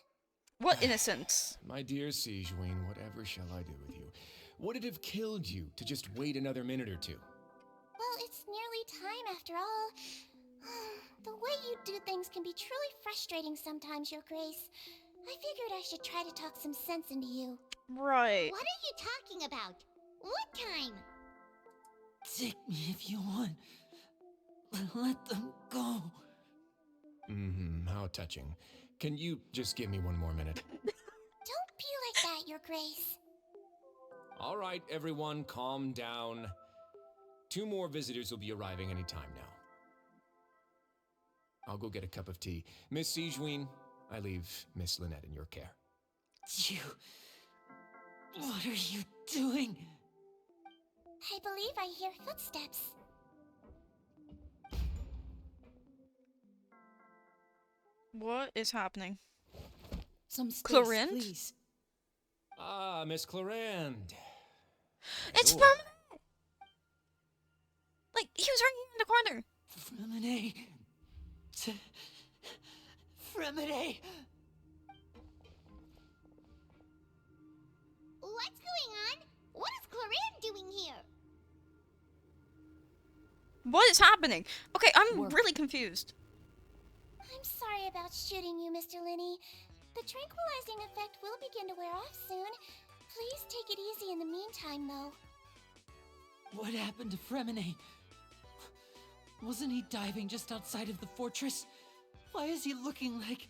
S1: What innocence?
S14: My dear Sigewinne, whatever shall I do with you? Would it have killed you to just wait another minute or two?
S4: Well, it's nearly time after all. The way you do things can be truly frustrating sometimes, Your Grace. I figured I should try to talk some sense into you.
S1: Right.
S12: What are you talking about? What time?
S6: Take me if you want. Let them go.
S14: How touching. Can you just give me one more minute?
S4: Don't be like that, Your Grace.
S14: All right, everyone, calm down. 2 more visitors will be arriving any time now. I'll go get a cup of tea. Miss Sigewinne, I leave Miss Lynette in your care.
S6: You... What are you doing?
S4: I believe I hear footsteps.
S1: What is happening?
S6: Some space,
S1: Clorinde?
S6: please.
S14: Ah, Miss Clorinde.
S1: It's
S14: Sure.
S1: permanent! Like, he was right in the corner.
S6: Fremine. Fremine.
S12: What's going on? What is Clorinde doing here?
S1: What is happening? Okay, I'm really confused.
S4: I'm sorry about shooting you, Mr. Linney. The tranquilizing effect will begin to wear off soon. Please take it easy in the meantime, though.
S6: What happened to Fremine? Wasn't he diving just outside of the fortress? Why is he looking like...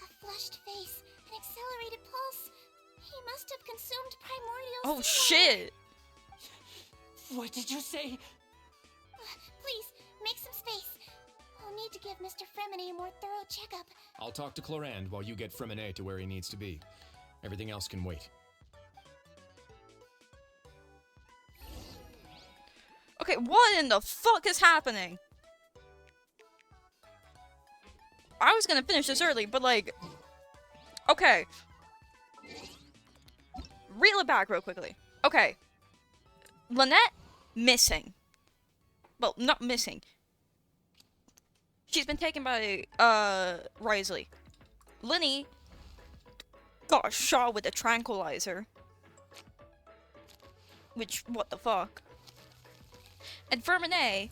S4: A flushed face, an accelerated pulse. He must have consumed primordial
S1: Oh,
S4: seawater.
S1: shit.
S6: What did you say?
S4: Please, make some space. I'll need to give Mr. Fremine a more thorough checkup.
S14: I'll talk to Clorinde while you get Fremine to where he needs to be. Everything else can wait.
S1: Okay, what in the fuck is happening? I was gonna finish this early, but like... Okay. Reel it back real quickly. Okay. Lynette, missing. Well, not missing. She's been taken by, Risley. Linny got shot with a tranquilizer. Which, what the fuck? And Verminet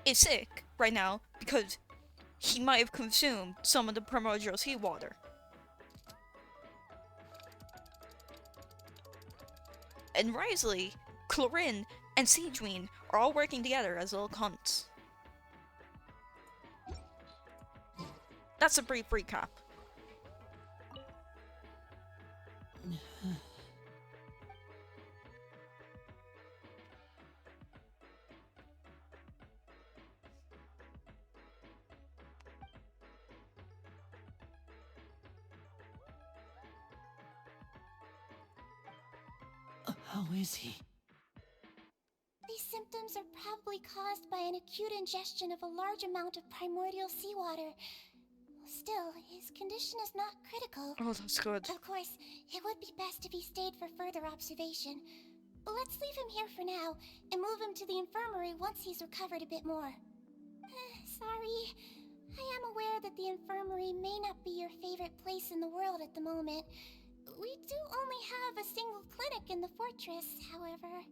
S1: is sick right now because he might have consumed some of the primordial seawater. And Risley, Clorinde, and Sigewinne are all working together as little cunts. That's a brief recap.
S6: How is he?
S4: These symptoms are probably caused by an acute ingestion of a large amount of primordial seawater. Still, his condition is not critical.
S1: Oh, that's good.
S4: Of course, it would be best if he stayed for further observation. Let's leave him here for now, and move him to the infirmary once he's recovered a bit more. Sorry. I am aware that the infirmary may not be your favorite place in the world at the moment. We do only have a single clinic in the fortress, however.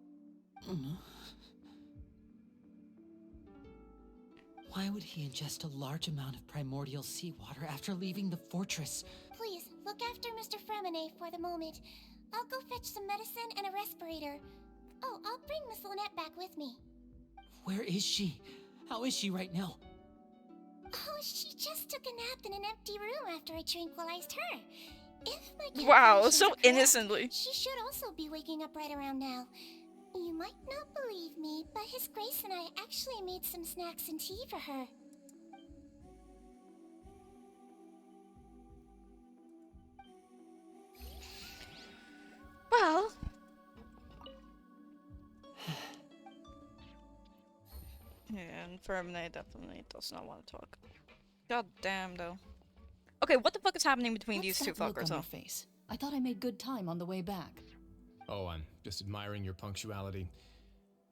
S6: Why would he ingest a large amount of primordial seawater after leaving the fortress?
S4: Please, look after Mr. Fremine for the moment. I'll go fetch some medicine and a respirator. Oh, I'll bring Miss Lynette back with me.
S6: Where is she? How is she right now?
S4: Oh, she just took a nap in an empty room after I tranquilized her. If my
S1: Wow,
S4: calculations
S1: so
S4: are correct,
S1: innocently.
S4: she should also be waking up right around now. You might not believe me, but His Grace and I actually made some snacks and tea for her.
S1: Well... Yeah, and Verminet definitely does not want to talk. God damn, though. Okay, what the fuck is happening between these two
S2: What's that look
S1: fuckers,
S2: on
S1: though?
S2: your face? I thought I made good time on the way back.
S14: Oh, I'm just admiring your punctuality.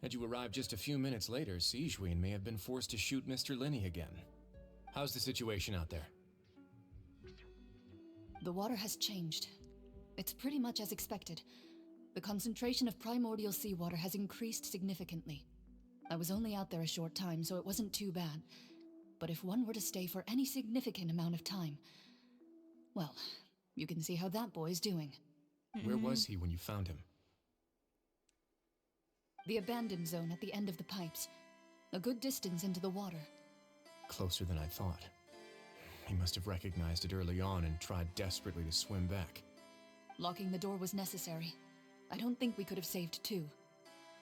S14: Had you arrived just a few minutes later, Sigewinne may have been forced to shoot Mr. Linney again. How's the situation out there?
S16: The water has changed. It's pretty much as expected. The concentration of primordial seawater has increased significantly. I was only out there a short time, so it wasn't too bad. But if one were to stay for any significant amount of time, well, you can see how that boy's doing.
S14: Where was he when you found him?
S16: The abandoned zone at the end of the pipes. A good distance into the water.
S14: Closer than I thought. He must have recognized it early on and tried desperately to swim back.
S16: Locking the door was necessary. I don't think we could have saved two.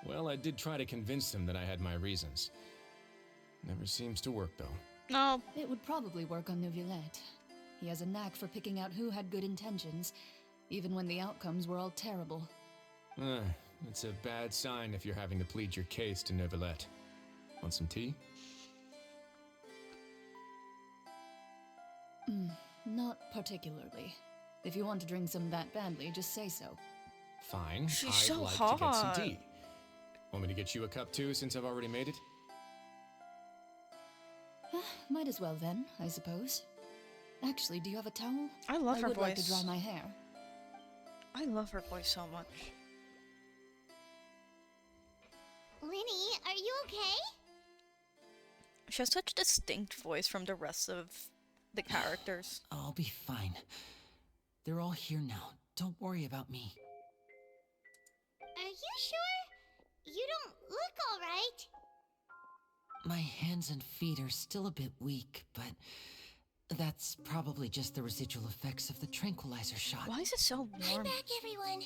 S14: Well, I did try to convince him that I had my reasons. Never seems to work, though.
S1: No.
S16: It would probably work on Neuvillette. He has a knack for picking out who had good intentions, even when the outcomes were all terrible.
S14: It's a bad sign if you're having to plead your case to Neuvillette. Want some tea?
S16: Not particularly. If you want to drink some that badly, just say so.
S14: Fine.
S1: She's
S14: I'd
S1: so
S14: like
S1: hot.
S14: to get some tea. Want me to get you a cup too, since I've already made it?
S16: Might as well then, I suppose. Actually, do you have a towel?
S1: I love her
S16: would like to
S1: voice.
S16: dry my hair.
S1: I love her voice so much.
S12: Linny, are you okay?
S1: She has such a distinct voice from the rest of the characters.
S6: I'll be fine. They're all here now. Don't worry about me.
S12: Are you sure? You don't look alright.
S6: My hands and feet are still a bit weak, but that's probably just the residual effects of the tranquilizer shot.
S1: Why is it so
S12: I'm
S1: warm?
S12: back, everyone.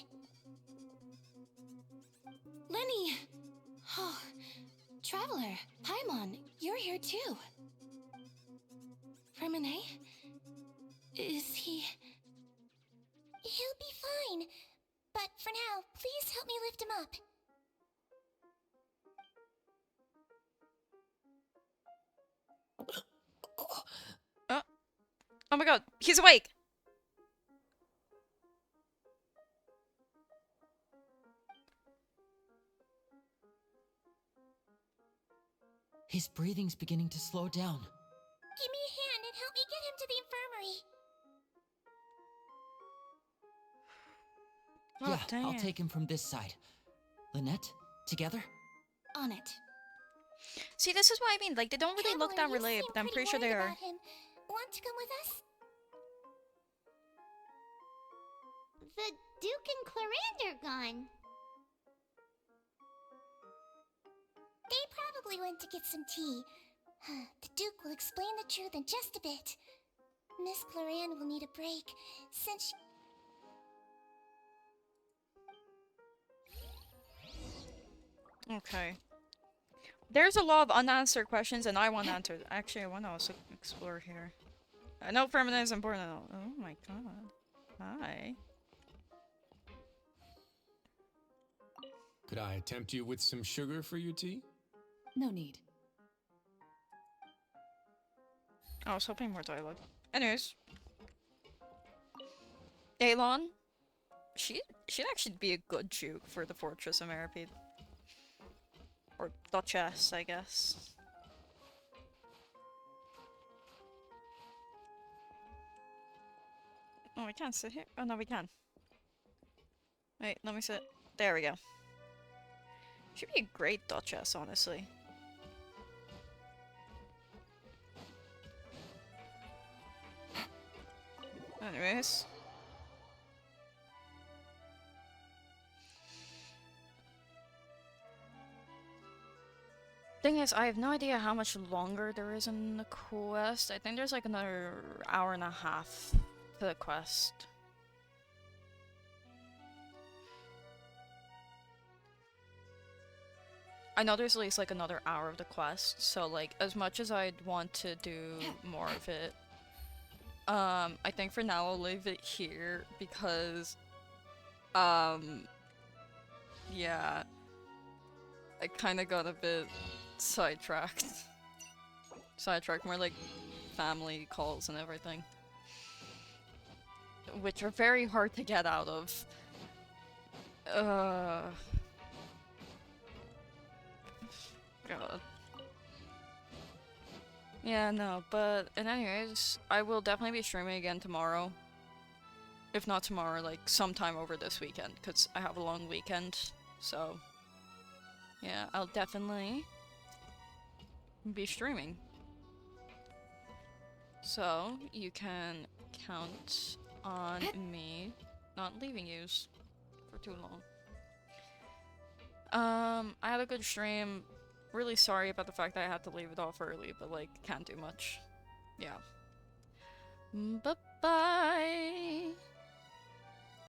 S13: Lenny! Oh, Traveler, Paimon, you're here too. Freminet? Is he...
S12: He'll be fine. But for now, please help me lift him up.
S1: Oh my god, he's awake!
S6: His breathing's beginning to slow down.
S12: Give me a hand and help me get him to the infirmary.
S1: Oh,
S6: Yeah, I'll
S1: damn.
S6: take him from this side. Lynette, together?
S13: On it.
S1: See, this is what I mean. Like, they don't really look that
S12: Traveler, you
S1: related,
S12: seem
S1: but I'm pretty sure
S12: worried
S1: they are.
S12: about him. Want to come with us? The Duke and Clarande are gone. They probably went to get some tea. The Duke will explain the truth in just a bit. Miss Clarande will need a break, since she...
S1: Okay. There's a lot of unanswered questions, and I want answers. Actually, I want to also explore here. I know permanent is important. Oh my god. Hi.
S14: Could I tempt you with some sugar for your tea?
S16: No need.
S1: I was hoping more dialogue. Anyways. Daylon. She'd actually be a good Duke for the Fortress of Meripede. Or Duchess, I guess. Oh, we can't sit here? Oh, no, we can. Wait, let me sit. There we go. She'd be a great Duchess, honestly. Anyways. Thing is, I have no idea how much longer there is in the quest. I think there's like another hour and a half to the quest. I know there's at least like another hour of the quest, so like as much as I'd want to do more of it, I think for now I'll leave it here because, yeah, I kind of got a bit sidetracked. Sidetracked, more like family calls and everything. Which are very hard to get out of. God. Yeah, no, but anyways, I will definitely be streaming again tomorrow. If not tomorrow, like sometime over this weekend, because I have a long weekend. So, yeah, I'll definitely be streaming. So, you can count on me not leaving yous for too long. I had a good stream. Really sorry about the fact that I had to leave it off early, but like, can't do much. Yeah. Bye-bye!